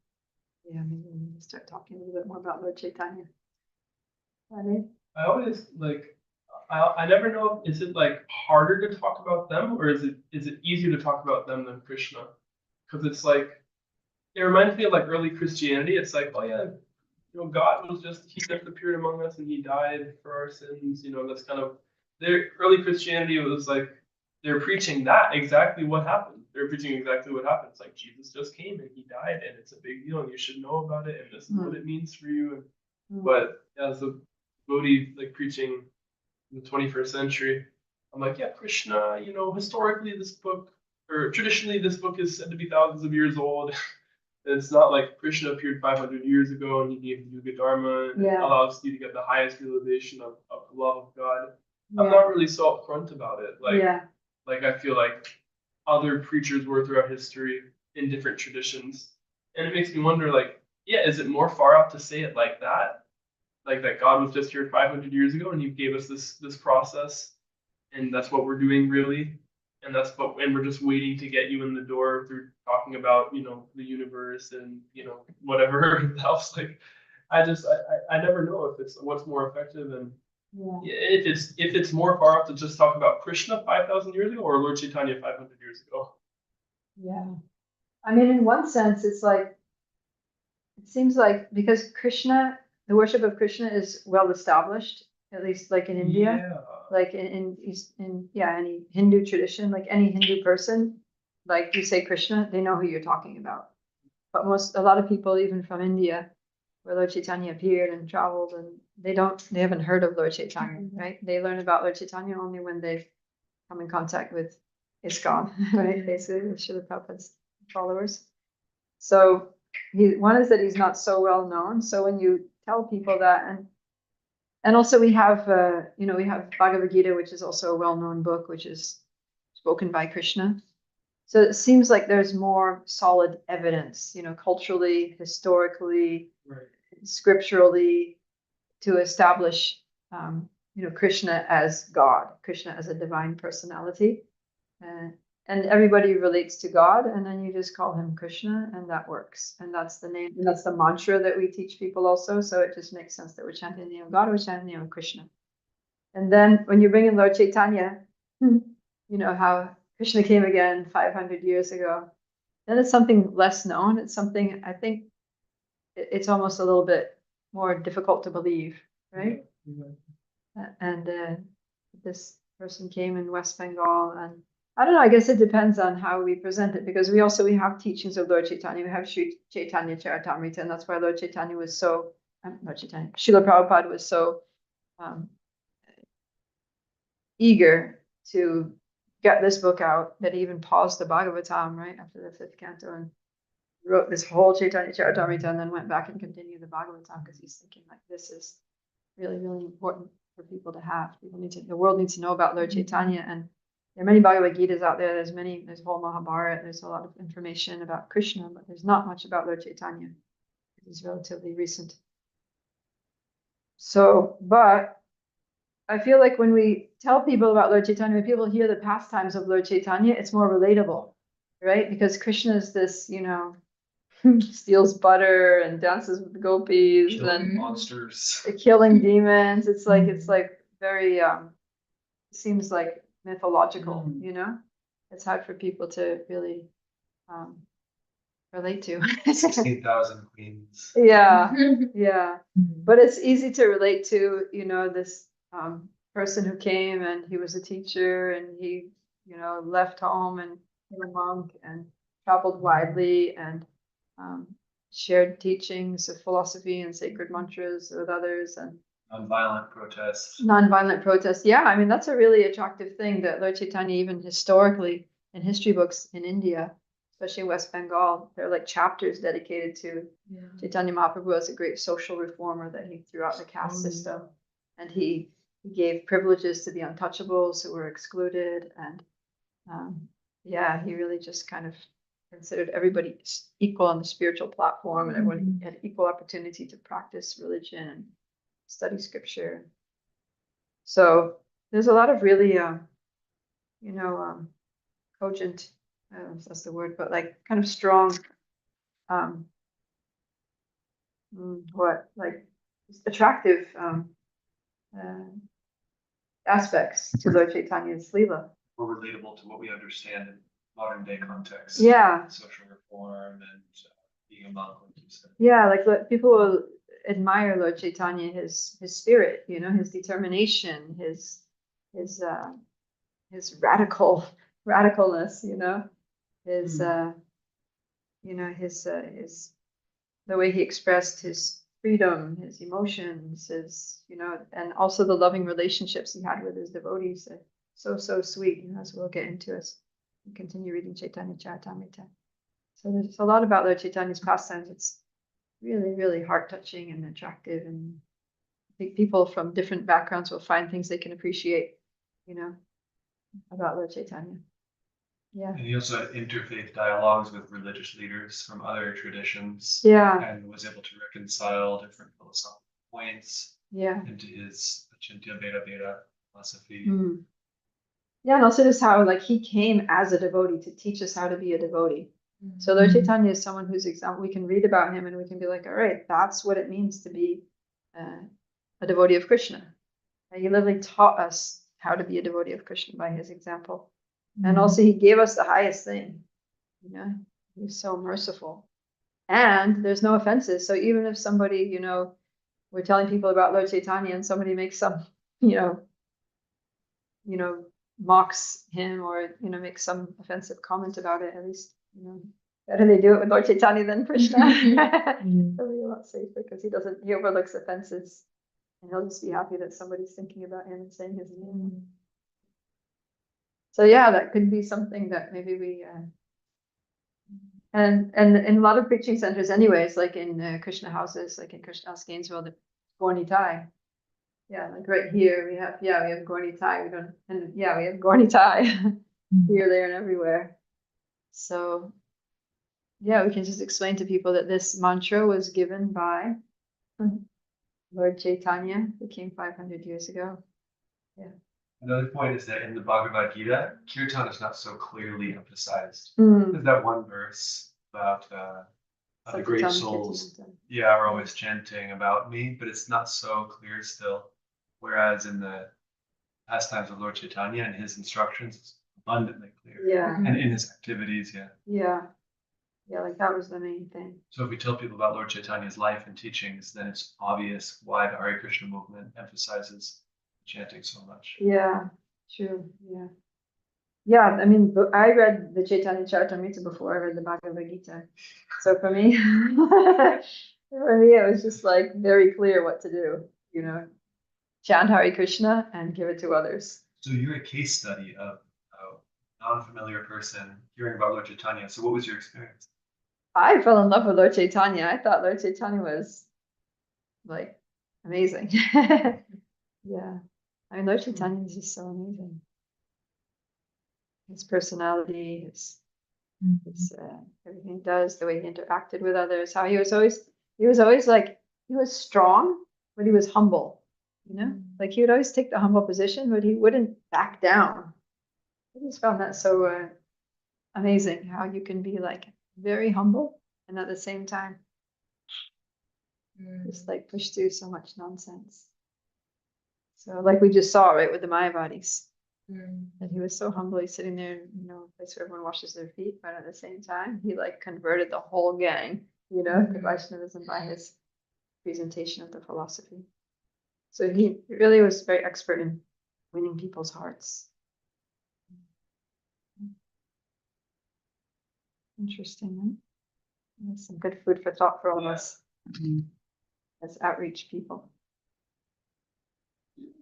yeah, maybe we need to start talking a little bit more about Lord Chaitanya. Adi? I always like, I never know, is it like harder to talk about them or is it easier to talk about them than Krishna? Because it's like, it reminds me of like early Christianity. It's like, oh yeah, God was he just appeared among us and he died for our sins. That's kind of their early Christianity. It was like they're preaching that exactly what happened. They're preaching exactly what happened. It's like Jesus just came and he died and it's a big deal and you should know about it and this is what it means for you. But as a devotee, like preaching in the 21st century, I'm like, yeah, Krishna, historically this book, or traditionally this book is said to be thousands of years old. It's not like Krishna appeared 500 years ago and he gave the Yuga Dharma and it allows you to get the highest realization of the love of God. I'm not really so upfront about it. Like I feel like other preachers were throughout history in different traditions. And it makes me wonder, like, is it more far out to say it like that? Like that God was just here 500 years ago and he gave us this process and that's what we're doing really. And we're just waiting to get you in the door through talking about, the universe and, whatever else. Like, I never know if it's what's more effective and if it's more far off to just talk about Krishna 5,000 years ago or Lord Chaitanya 500 years ago. Yeah. I mean, in one sense, it seems like because Krishna, the worship of Krishna is well established, at least like in India, like in any Hindu tradition, like any Hindu person, like you say Krishna, they know who you're talking about. But a lot of people, even from India, where Lord Chaitanya appeared and traveled, and they haven't heard of Lord Chaitanya, right? They learn about Lord Chaitanya only when they come in contact with ISKCON, right? Basically, with Srila Prabhupada's followers. So one is that he's not so well known. So when you tell people that, And also we have, we have Bhagavad Gita, which is also a well-known book, which is spoken by Krishna. So it seems like there's more solid evidence, culturally, historically, Right. scripturally, to establish, Krishna as God, Krishna as a divine personality. And everybody relates to God, and then you just call him Krishna, and that works. And that's the name, and that's the mantra that we teach people also. So it just makes sense that we're chanting the name of God, we're chanting the name of Krishna. And then when you bring in Lord Chaitanya, you know how Krishna came again 500 years ago. Then it's something less known. It's something, I think, it's almost a little bit more difficult to believe, right? And this person came in West Bengal, and I don't know, I guess it depends on how we present it, because we have teachings of Lord Chaitanya. We have Sri Caitanya Charitamrita, and that's why Lord Chaitanya was so, Lord Chaitanya, Srila Prabhupada was so eager to get this book out that he even paused the Bhagavatam right after the 5th canto and wrote this whole Chaitanya Charitamrita, and then went back and continued the Bhagavatam, because he's thinking like, this is really, really important for people to have. The world needs to know about Lord Chaitanya. And there are many Bhagavad Gitas out there. There's a whole Mahabharata. There's a lot of information about Krishna, but there's not much about Lord Chaitanya. He's relatively recent. So, but I feel like when we tell people about Lord Chaitanya, when people hear the pastimes of Lord Chaitanya, it's more relatable, right? Because Krishna is this, steals butter and dances with the gopis Killing monsters, killing demons. It's like very seems like mythological, It's hard for people to really relate to. 16,000 queens. Yeah. But it's easy to relate to, this person who came, and he was a teacher, and he, left home and became a monk and traveled widely, and shared teachings of philosophy and sacred mantras with others, and nonviolent protest. Yeah, I mean, that's a really attractive thing that Lord Chaitanya, even historically in history books in India, especially in West Bengal, there are like chapters dedicated to Chaitanya Mahaprabhu as a great social reformer, that he threw out the caste system, and he gave privileges to the untouchables who were excluded, and he really just kind of considered everybody equal on the spiritual platform, and everyone had equal opportunity to practice religion and study scripture. So there's a lot of really, cogent, I don't know if that's the word, but like kind of strong, attractive aspects to Lord Chaitanya's Leela. More relatable to what we understand in modern day context. Yeah. Social reform and being a monk, like you said. Yeah, like people will admire Lord Chaitanya, his spirit, his determination, his radicalness, his the way he expressed his freedom, his emotions, and also the loving relationships he had with his devotees. So sweet, as we'll get into as we continue reading Chaitanya Charitamrita. So there's a lot about Lord Chaitanya's pastimes. It's really, really heart-touching and attractive, and I think people from different backgrounds will find things they can appreciate, about Lord Chaitanya. Yeah. And he also had interfaith dialogues with religious leaders from other traditions. Yeah. And was able to reconcile different philosophical points. Yeah. Into his Achintya Veda philosophy. Yeah, and also just how he came as a devotee to teach us how to be a devotee. So Lord Chaitanya is someone whose example we can read about him, and we can be like, all right, that's what it means to be a devotee of Krishna. And he literally taught us how to be a devotee of Krishna by his example. And also he gave us the highest thing. He's so merciful. And there's no offenses. So even if somebody, we're telling people about Lord Chaitanya, and somebody makes some, mocks him, or makes some offensive comment about it, at least better they do it with Lord Chaitanya than Krishna. It'll be a lot safer, because he overlooks offenses, and he'll just be happy that somebody's thinking about him and saying his name. So yeah, that could be something that maybe we and in a lot of preaching centers anyways, like in Krishna houses, like in Krishna House Gainesville, the Gornitai, Yeah, like right here we have Gorni Tai. We don't, and yeah, we have Gorni Tai here, there, and everywhere. So yeah, we can just explain to people that this mantra was given by Lord Chaitanya, who came 500 years ago. Yeah. Another point is that in the Bhagavad Gita, kirtan is not so clearly emphasized. Mm. There's that one verse about the great souls, are always chanting about me, but it's not so clear still. Whereas in the pastimes of Lord Chaitanya and his instructions, it's abundantly clear. Yeah. And in his activities, Yeah, like that was the main thing. So if we tell people about Lord Chaitanya's life and teachings, then it's obvious why the Hare Krishna movement emphasizes chanting so much. Yeah, true. Yeah. Yeah, I mean, I read the Chaitanya Charitamrita before I read the Bhagavad Gita. So for me, it was just like very clear what to do, chant Hare Krishna and give it to others. So you're a case study of a non-familiar person hearing about Lord Chaitanya. So what was your experience? I fell in love with Lord Chaitanya. I thought Lord Chaitanya was like amazing. Yeah. I mean, Lord Chaitanya is just so amazing. His personality, his everything he does, the way he interacted with others, how he was always like, he was strong, but he was humble, like he would always take the humble position, but he wouldn't back down. I just found that so amazing, how you can be like very humble and at the same time just like push through so much nonsense. So like we just saw, right, with the Mayavadis. And he was so humbly sitting there, a place where everyone washes their feet, but at the same time, he like converted the whole gang, to Vaishnavism by his presentation of the philosophy. So he really was very expert in winning people's hearts. Interesting, right? That's some good food for thought for all of us as outreach people.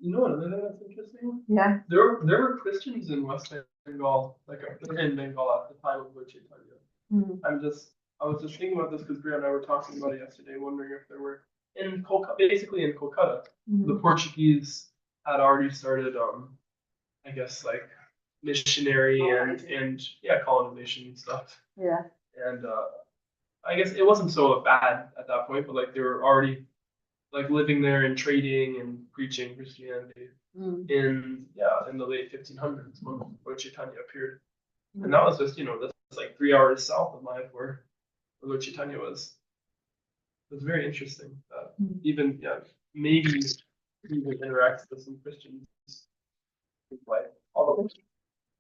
You know what other thing that's interesting? Yeah. There were Christians in West Bengal, in Bengal at the time of Lord Chaitanya. I was just thinking about this because Priya and I were talking about it yesterday, wondering if there were in Kolkata, basically in Kolkata, the Portuguese had already started, I guess like missionary and colonization and stuff. Yeah. And I guess it wasn't so bad at that point, but like they were already like living there and trading and preaching Christianity in the late 1500s when Chaitanya appeared. And that was just, that's like 3 hours south of Maya where Lord Chaitanya was. It was very interesting that even, maybe even interacts with some Christians. Like, although,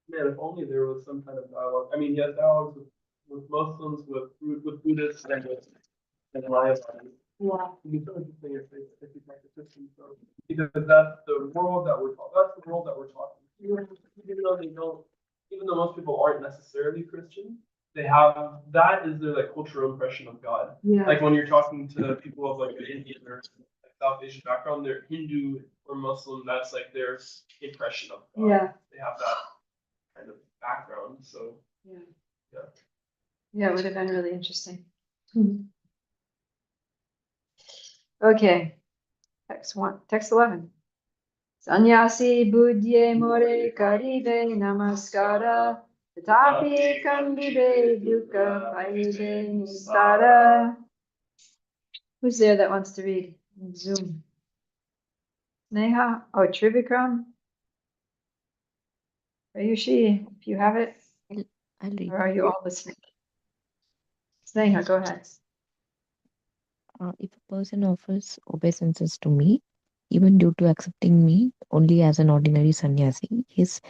man, if only there was some kind of dialogue. I mean, he has dialogues with Muslims, with Buddhists, and with Mayavadis. Yeah. It's so interesting if you practice Christian, so because that's the world that we're talking. That's the world that we're talking. Even though most people aren't necessarily Christian, they have that is their like cultural impression of God. Yeah. Like when you're talking to people of like an Indian or like South Asian background, they're Hindu or Muslim. That's like their impression of God. Yeah. They have that kind of background. So yeah, it would have been really interesting. Okay, text 11. Sanyasi budye more karibe namaskara, tatapi kandibe dukkha paibe nistara. Who's there that wants to read on Zoom? Neha? Oh, Trivikram? Ayushi, if you have it? I'll read. Or are you all listening? Sneha, go ahead. If a person offers obeisances to me, even due to accepting me only as an ordinary sannyasi, his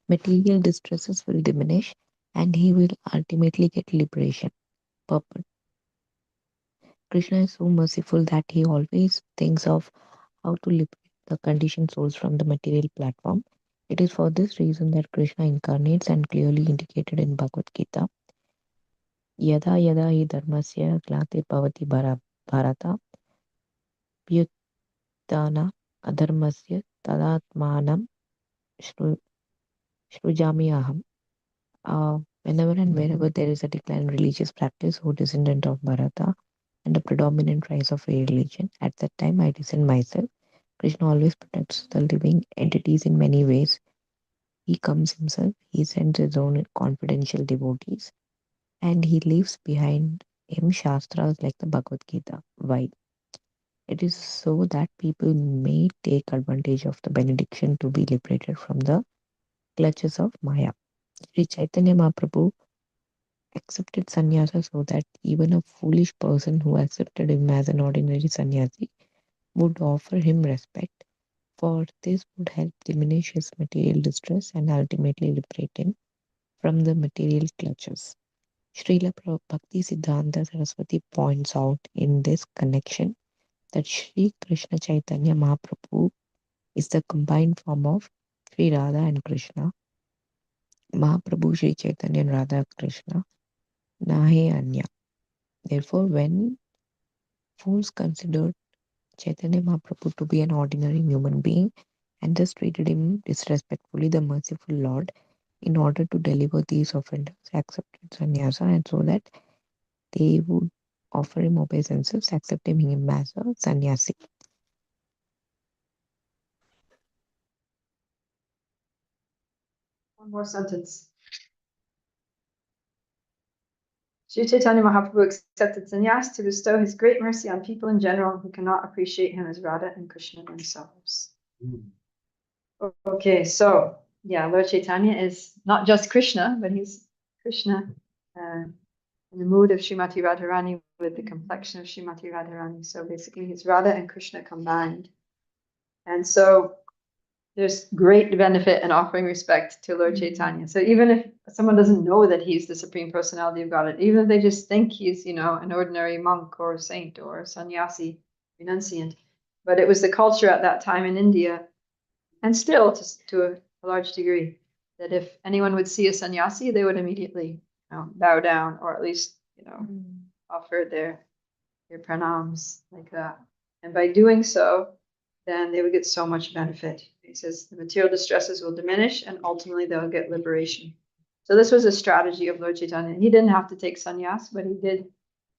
material distresses will diminish and he will ultimately get liberation. Purport. Krishna is so merciful that he always thinks of how to liberate the conditioned souls from the material platform. It is for this reason that Krishna incarnates and clearly indicated in Bhagavad Gita. Yada yada hi dharmasya glate bhavati bharata Vyuttana adharmasya tadatmanam shrujami aham. Whenever and wherever there is a decline in religious practice or descendant of Bharata and a predominant rise of a religion, at that time I descend myself. Krishna always protects the living entities in many ways. He comes himself, he sends his own confidential devotees, and he leaves behind him shastras like the Bhagavad Gita. Why? It is so that people may take advantage of the benediction to be liberated from the clutches of Maya. Sri Chaitanya Mahaprabhu accepted sannyasa so that even a foolish person who accepted him as an ordinary sannyasi would offer him respect, for this would help diminish his material distress and ultimately liberate him from the material clutches. Srila Bhakti Siddhanta Saraswati points out in this connection that Sri Krishna Chaitanya Mahaprabhu is the combined form of Sri Radha and Krishna. Mahaprabhu Sri Chaitanya and Radha Krishna Nahe Anya. Therefore, when fools considered Chaitanya Mahaprabhu to be an ordinary human being and thus treated him disrespectfully, the merciful Lord, in order to deliver these offenders, accepted sannyasa, and so that they would offer him obeisances, accepting him as a sannyasi. One more sentence. Sri Chaitanya Mahaprabhu accepted sannyas to bestow his great mercy on people in general who cannot appreciate him as Radha and Krishna themselves. Okay, so yeah, Lord Chaitanya is not just Krishna, but he's Krishna in the mood of Srimati Radharani with the complexion of Srimati Radharani. So basically, he's Radha and Krishna combined. And so there's great benefit in offering respect to Lord Chaitanya. So even if someone doesn't know that he's the Supreme Personality of Godhead, even if they just think he's, you know, an ordinary monk or saint or sannyasi, renunciant, but it was the culture at that time in India, and still to a large degree, that if anyone would see a sannyasi, they would immediately, you know, bow down or at least, you know, offer their pranams like that. And by doing so, then they would get so much benefit. He says the material distresses will diminish and ultimately they'll get liberation. So this was a strategy of Lord Chaitanya. He didn't have to take sannyas, but he did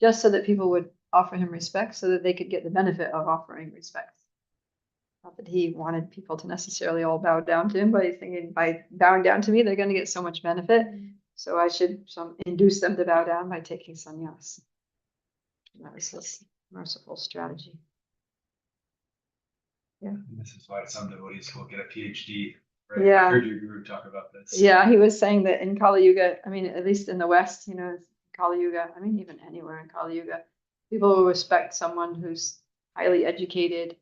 just so that people would offer him respect so that they could get the benefit of offering respect. Not that he wanted people to necessarily all bow down to him, but he's thinking by bowing down to me, they're going to get so much benefit. So I should induce them to bow down by taking sannyas. That was his merciful strategy. Yeah. And this is why some devotees will get a PhD. Right? Yeah. I heard your guru talk about this. Yeah, he was saying that in Kali Yuga, I mean, at least in the West, you know, Kali Yuga, I mean, even anywhere in Kali Yuga, people will respect someone who's highly educated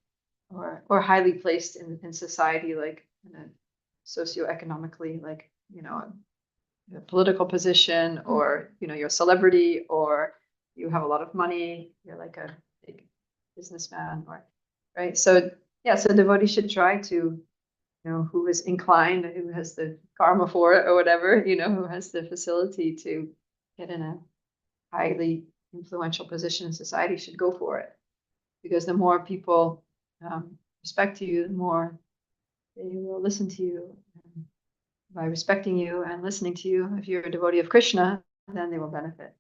or highly placed in society, like in a socioeconomically, like, you know, a political position, or, you know, you're a celebrity, or you have a lot of money, you're like a big businessman, or, right? So, yeah, so devotees should try to, you know, who is inclined, who has the karma for it or whatever, you know, who has the facility to get in a highly influential position in society should go for it. Because the more people respect you, the more they will listen to you. And by respecting you and listening to you, if you're a devotee of Krishna, then they will benefit.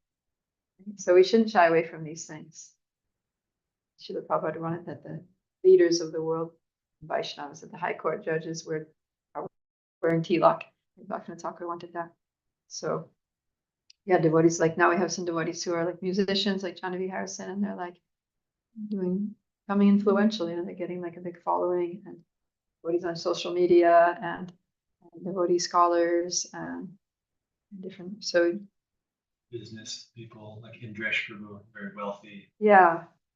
So we shouldn't shy away from these things. Srila Prabhupada wanted that the leaders of the world, Vaishnavas, that the high court judges were wearing tilak. Bhaktivinoda Thakur wanted that. So yeah, devotees, like now we have some devotees who are like musicians, like Jhanavi Harrison, and they're like becoming influential, you know, they're getting like a big following, and devotees on social media, and devotee scholars, and different, so Business people like Indresh Prabhu, very wealthy.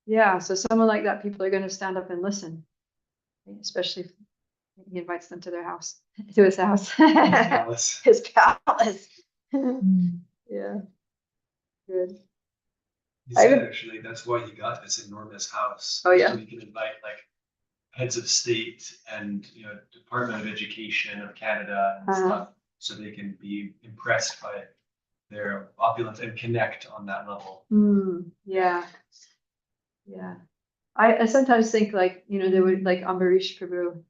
yeah, so someone like that, people are going to stand up and listen, especially if he invites them to their house, to his house. Palace. His palace. Yeah, good. He said actually that's why he got this enormous house. Oh, yeah. So he can invite like heads of state and, you know, Department of Education of Canada and stuff, so they can be impressed by their opulence and connect on that level. Yeah. I sometimes think, like, you know, there would, like Ambarish Prabhu,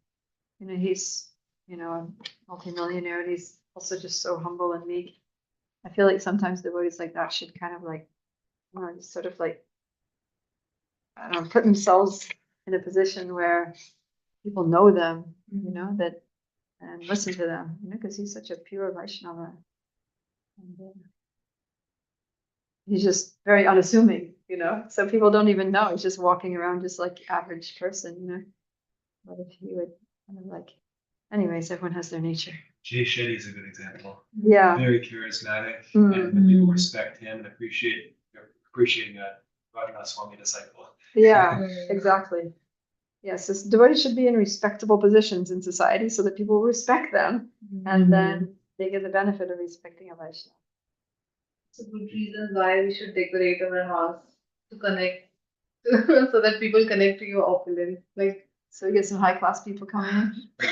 you know, he's, you know, a multimillionaire, and he's also just so humble and meek. I feel like sometimes devotees like that should kind of like, you know, sort of like, I don't know, put themselves in a position where people know them, you know, that and listen to them, you know, because he's such a pure Vaishnava. And, he's just very unassuming, you know, so people don't even know he's just walking around just like average person, you know. But if he would kind of like, anyways, everyone has their nature. Jay Shetty is a good example. Yeah. Very charismatic, and when people respect him and appreciating a Radha Swami disciple. Yeah, exactly. Yes, this devotees should be in respectable positions in society so that people respect them, and then they get the benefit of respecting a Vaishnava. It's a good reason why we should decorate our house to connect, so that people connect to your opulence. Like, so we get some high class people coming in. So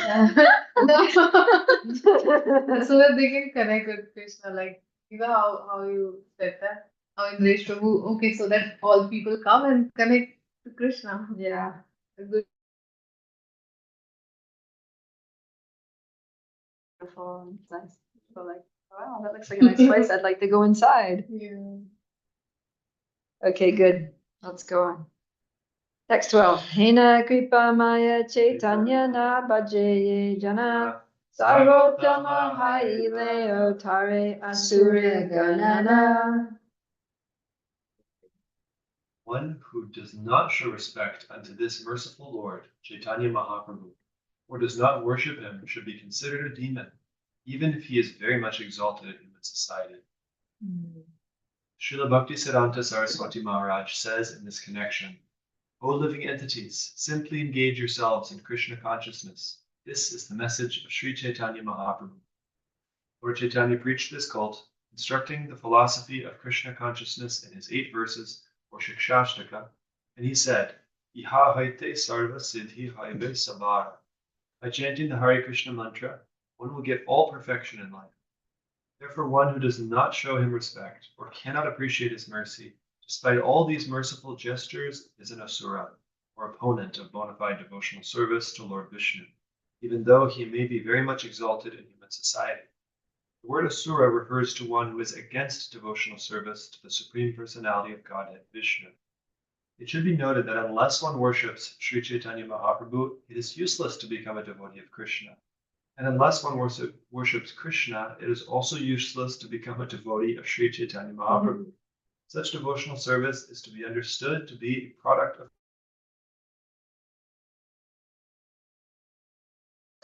that they can connect with Krishna. Like, you know how you said that? How in Race Prabhu, okay, so that all people come and connect to Krishna. Yeah. A good. Beautiful and nice. So like, wow, that looks like a nice place. I'd like to go inside. Yeah. Okay, good. Let's go on. Text 12. Hena kripa maya chaitanya na bhajeye jana sarvotama haile otare asura ganana. One who does not show respect unto this merciful Lord, Chaitanya Mahaprabhu, or does not worship him should be considered a demon, even if he is very much exalted in human society. Srila Bhaktisiddhanta Saraswati Maharaj says in this connection, O living entities, simply engage yourselves in Krishna consciousness. This is the message of Sri Chaitanya Mahaprabhu. Lord Chaitanya preached this cult, instructing the philosophy of Krishna consciousness in his 8 verses, or Shikshashtaka, and he said, Iha haite sarva siddhi haive sabara. By chanting the Hare Krishna mantra, one will get all perfection in life. Therefore, one who does not show him respect or cannot appreciate his mercy, despite all these merciful gestures, is an asura, or opponent of bona fide devotional service to Lord Vishnu, even though he may be very much exalted in human society. The word asura refers to one who is against devotional service to the Supreme Personality of Godhead, Vishnu. It should be noted that unless one worships Sri Chaitanya Mahaprabhu, it is useless to become a devotee of Krishna. And unless one worships Krishna, it is also useless to become a devotee of Sri Chaitanya Mahaprabhu. Such devotional service is to be understood to be a product of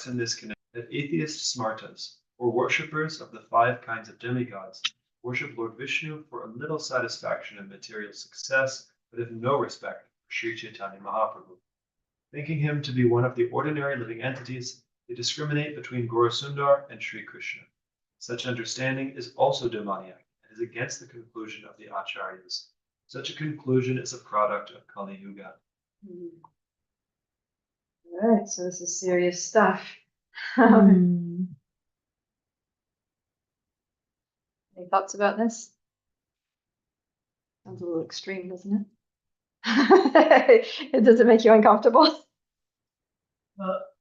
in this connection that atheist smartas, or worshippers of the 5 kinds of demigods, worship Lord Vishnu for a little satisfaction and material success, but have no respect for Sri Chaitanya Mahaprabhu. Thinking him to be one of the ordinary living entities, they discriminate between Gaurasundar and Sri Krishna. Such understanding is also demoniac and is against the conclusion of the Acharyas. Such a conclusion is a product of Kali Yuga. All right, so this is serious stuff. Any thoughts about this? Sounds a little extreme, doesn't it? It doesn't make you uncomfortable.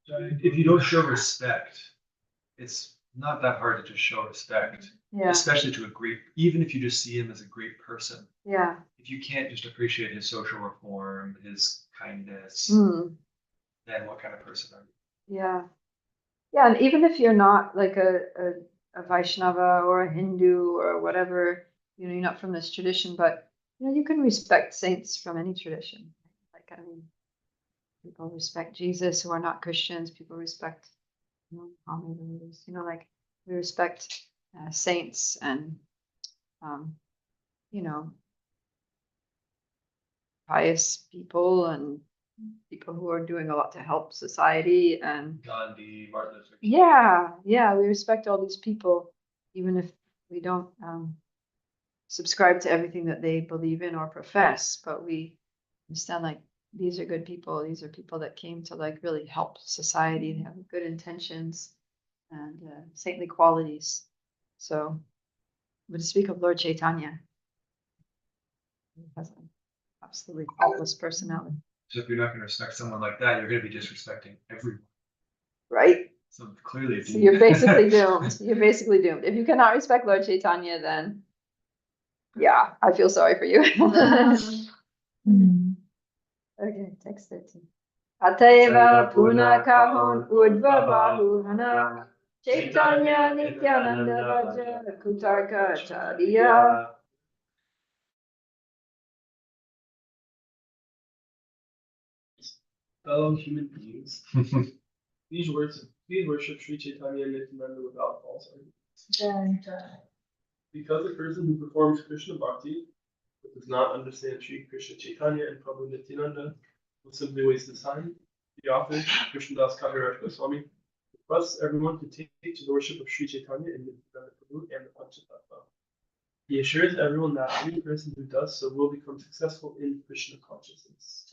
If you don't show respect, it's not that hard to just show respect, especially to a great, even if you just see him as a great person. Yeah. If you can't just appreciate his social reform, his kindness, then what kind of person are you? Yeah. Yeah, and even if you're not like a Vaishnava or a Hindu or whatever, you know, you're not from this tradition, but you know, you can respect saints from any tradition. Like, I mean, people respect Jesus who are not Christians. People respect, you know, Mohammedans. You know, like we respect saints and, you know, pious people and people who are doing a lot to help society and Gandhi, Martin Luther King. Yeah, we respect all these people, even if we don't subscribe to everything that they believe in or profess, but we understand like these are good people. These are people that came to like really help society. They have good intentions and saintly qualities. So, but to speak of Lord Chaitanya, he has an absolutely faultless personality. So if you're not going to respect someone like that, you're going to be disrespecting everyone. Right. So clearly, So you're basically doomed. You're basically doomed. If you cannot respect Lord Chaitanya, then yeah, I feel sorry for you. Okay, text 13. Ateva Punakahon Udvabahu Hana Chaitanya Nityananda Vajra Kutarka Chariya. Fellow human beings, these worship Sri Chaitanya and Nityananda without false arguments. Because a person who performs Krishna Bhakti but does not understand Sri Krishna Chaitanya and Prabhu Nityananda will simply waste his time. The author, Krishnadas Kaviraj Goswami, requests everyone to take to the worship of Sri Chaitanya and Nityananda Prabhu and the Panchatattva. He assures everyone that any person who does so will become successful in Krishna consciousness.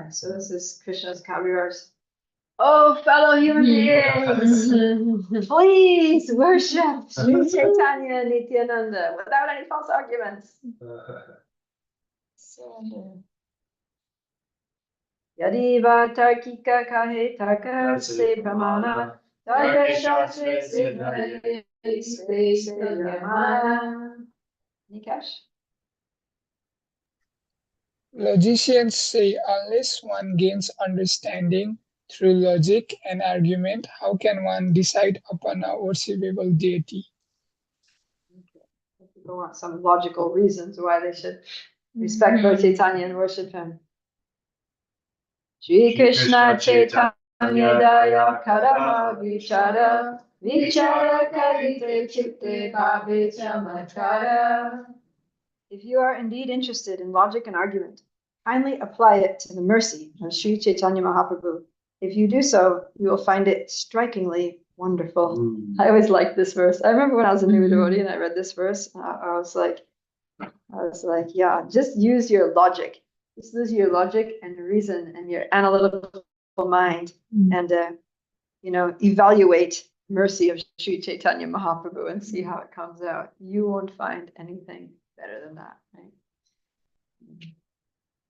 So this is Krishna's Kaviraj. Oh, fellow human beings, please worship Sri Chaitanya and Nityananda without any false arguments. Yadiva tarkika kahe tarka se pramana tarka shastre se dhare se yamana. Nikash? Logicians say unless one gains understanding through logic and argument, how can one decide upon a worshipable deity? People want some logical reasons why they should respect Lord Chaitanya and worship him. Shri Krishna Chaitanya Daya Karama Vichara Vichara Karite Chitte Bhave Chamatkara. If you are indeed interested in logic and argument, kindly apply it to the mercy of Sri Chaitanya Mahaprabhu. If you do so, you will find it strikingly wonderful. I always liked this verse. I remember when I was a new devotee and I read this verse, I was like, yeah, just use your logic. Just use your logic and reason and your analytical mind and, evaluate mercy of Sri Chaitanya Mahaprabhu and see how it comes out. You won't find anything better than that, right?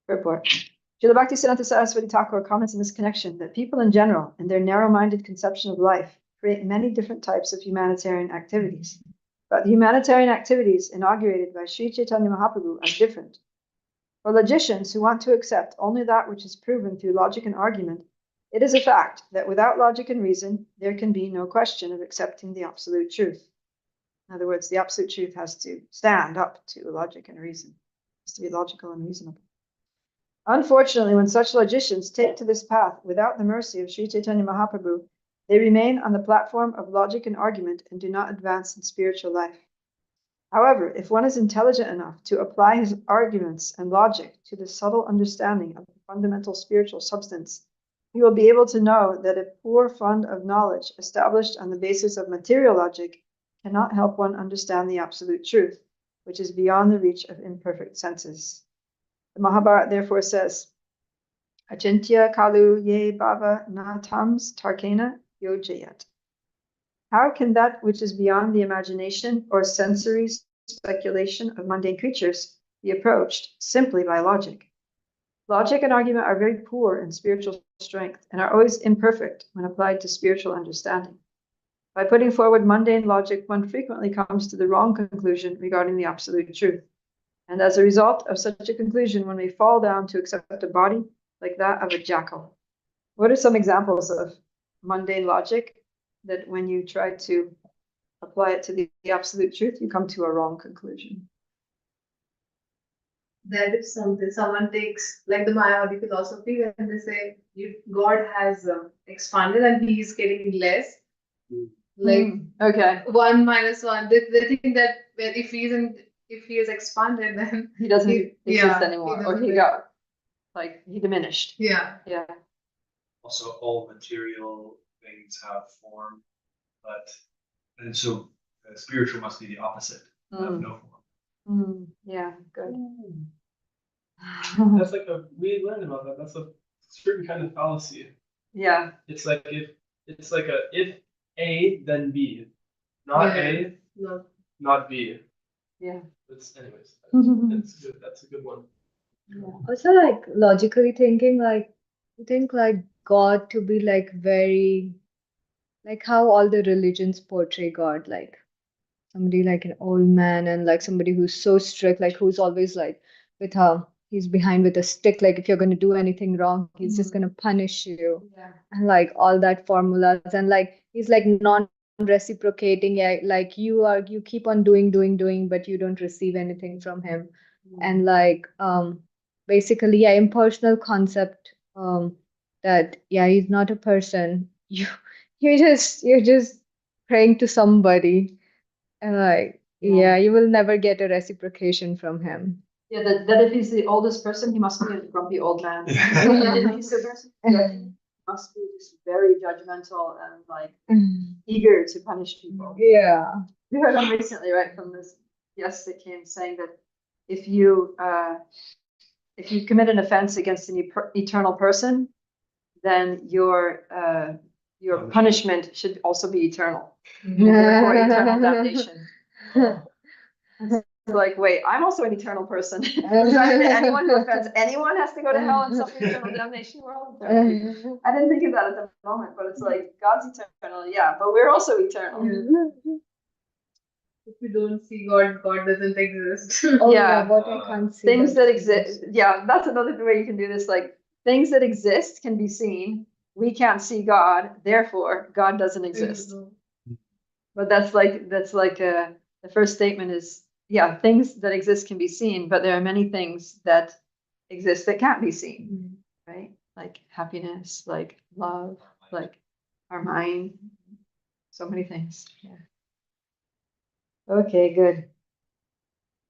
Report. Srila Bhaktisiddhanta Saraswati Thakur comments in this connection that people in general, in their narrow-minded conception of life, create many different types of humanitarian activities. But the humanitarian activities inaugurated by Sri Chaitanya Mahaprabhu are different. For logicians who want to accept only that which is proven through logic and argument, it is a fact that without logic and reason, there can be no question of accepting the absolute truth. In other words, the absolute truth has to stand up to logic and reason. It has to be logical and reasonable. Unfortunately, when such logicians take to this path without the mercy of Sri Chaitanya Mahaprabhu, they remain on the platform of logic and argument and do not advance in spiritual life. However, if one is intelligent enough to apply his arguments and logic to the subtle understanding of the fundamental spiritual substance, he will be able to know that a poor fund of knowledge established on the basis of material logic cannot help one understand the absolute truth, which is beyond the reach of imperfect senses. The Mahabharata therefore says, Achintya kalu ye bhava na tams tarkena yojayat. How can that which is beyond the imagination or sensory speculation of mundane creatures be approached simply by logic? Logic and argument are very poor in spiritual strength and are always imperfect when applied to spiritual understanding. By putting forward mundane logic, one frequently comes to the wrong conclusion regarding the absolute truth. And as a result of such a conclusion, one may fall down to accept a body like that of a jackal. What are some examples of mundane logic that when you try to apply it to the absolute truth, you come to a wrong conclusion? That is something someone takes, like the Mayavadi philosophy, when they say God has expanded and he is getting less. Like okay, 1 minus 1. They think that if he is expanded, then he doesn't exist anymore, or he diminished. Yeah. Also, all material things have form, and so spiritual must be the opposite, have no form. Yeah, good. That's we learned about that. That's a certain kind of fallacy. Yeah. It's like if A, then B. Not A, not B. Yeah. Anyways, that's good. That's a good one. Yeah. Also, logically thinking, you think God to be very, how all the religions portray God, somebody like an old man and somebody who's so strict, who's always with her he's behind with a stick. Like if you're going to do anything wrong, he's just going to punish you. Yeah. And like all that formulas, and like he's like non-reciprocating. Yeah, like you keep on doing, but you don't receive anything from him. And like basically, yeah, impersonal concept. That yeah, he's not a person. You're just praying to somebody, and like yeah, you will never get a reciprocation from him. Yeah, that if he's the oldest person, he must be a grumpy old man. And if he's the person, he must be just very judgmental and like eager to punish people. Yeah. We heard him recently, right, from this guest that came saying that if you commit an offense against an eternal person, then your punishment should also be eternal. And therefore, eternal damnation. Like, wait, I'm also an eternal person. Does that mean that anyone who offends anyone has to go to hell and suffer eternal damnation? I didn't think of that at the moment, but it's like God's eternal, yeah, but we're also eternal. If we don't see God, God doesn't exist. Oh Yeah. what I can't see. Things that exist. Yeah, that's another way you can do this. Like things that exist can be seen. We can't see God, therefore God doesn't exist. But that's like the first statement is, yeah, things that exist can be seen, but there are many things that exist that can't be seen, right? Like happiness, like love, like our mind, so many things. Yeah. Okay, good.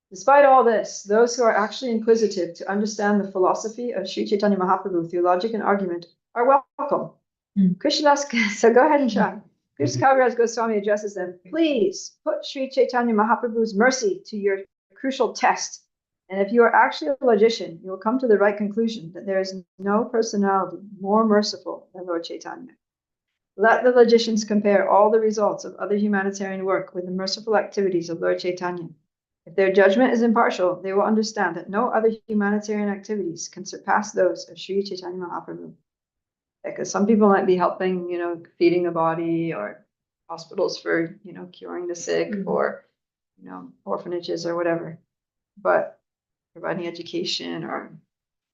Despite all this, those who are actually inquisitive to understand the philosophy of Sri Chaitanya Mahaprabhu through logic and argument are welcome. Krishnadas, so go ahead and try. Krishna Kaviraj Goswami addresses them. Please put Sri Chaitanya Mahaprabhu's mercy to your crucial test. And if you are actually a logician, you will come to the right conclusion that there is no personality more merciful than Lord Chaitanya. Let the logicians compare all the results of other humanitarian work with the merciful activities of Lord Chaitanya. If their judgment is impartial, they will understand that no other humanitarian activities can surpass those of Sri Chaitanya Mahaprabhu. Because some people might be helping, feeding the body, or hospitals for, curing the sick, or, orphanages or whatever, but providing education or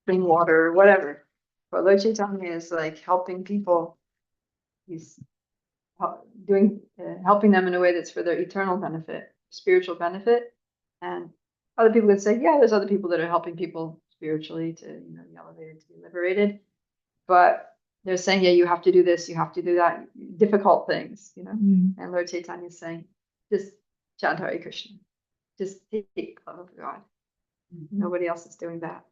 clean water or whatever. But Lord Chaitanya is like helping people. He's helping them in a way that's for their eternal benefit, spiritual benefit. And other people would say, yeah, there's other people that are helping people spiritually to, be elevated, to be liberated. But they're saying, yeah, you have to do this, you have to do that, difficult things, And Lord Chaitanya is saying, just chant Hare Krishna, just take love of God. Nobody else is doing that.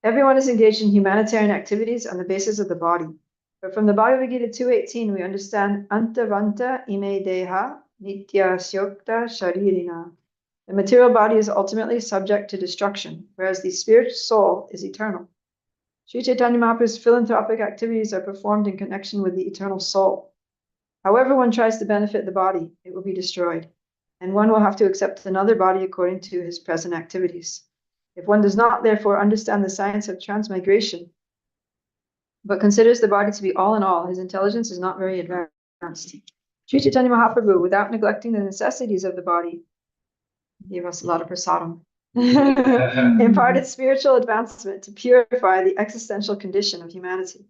Everyone is engaged in humanitarian activities on the basis of the body. But from the Bhagavad Gita 2:18, we understand antavanta ime deha nitya syokta sharirina. The material body is ultimately subject to destruction, whereas the spiritual soul is eternal. Sri Chaitanya Mahaprabhu's philanthropic activities are performed in connection with the eternal soul. However one tries to benefit the body, it will be destroyed, and one will have to accept another body according to his present activities. If one does not, therefore, understand the science of transmigration, but considers the body to be all in all, his intelligence is not very advanced. Sri Chaitanya Mahaprabhu, without neglecting the necessities of the body, gave us a lot of prasadam, imparted spiritual advancement to purify the existential condition of humanity.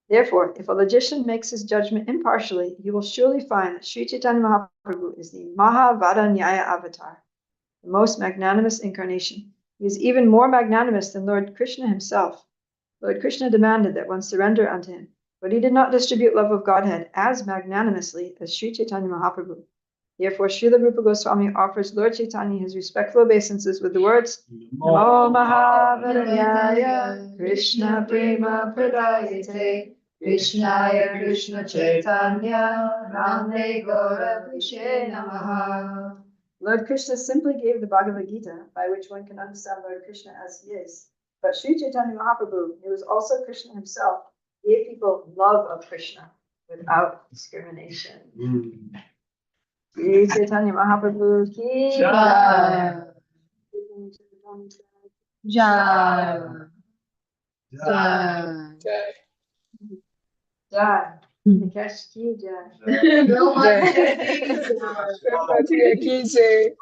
Therefore, if a logician makes his judgment impartially, he will surely find that Sri Chaitanya Mahaprabhu is the Mahavada Nyaya avatar, the most magnanimous incarnation. He is even more magnanimous than Lord Krishna himself. Lord Krishna demanded that one surrender unto him, but he did not distribute love of Godhead as magnanimously as Sri Chaitanya Mahaprabhu. Therefore, Srila Rupa Goswami offers Lord Chaitanya his respectful obeisances with the words, Namo Mahavadanyaya Krishna Prema Pradayate Krishnaya Krishna Chaitanya Ramne Gaura Vishe Namaha. Lord Krishna simply gave the Bhagavad Gita, by which one can understand Lord Krishna as he is. But Sri Chaitanya Mahaprabhu, who is also Krishna himself, gave people love of Krishna without discrimination. Sri Chaitanya Mahaprabhu ki jai. Jai. Jai. Jai. Nikesh ki jai. Jai. Prabhupada Priya ki jai.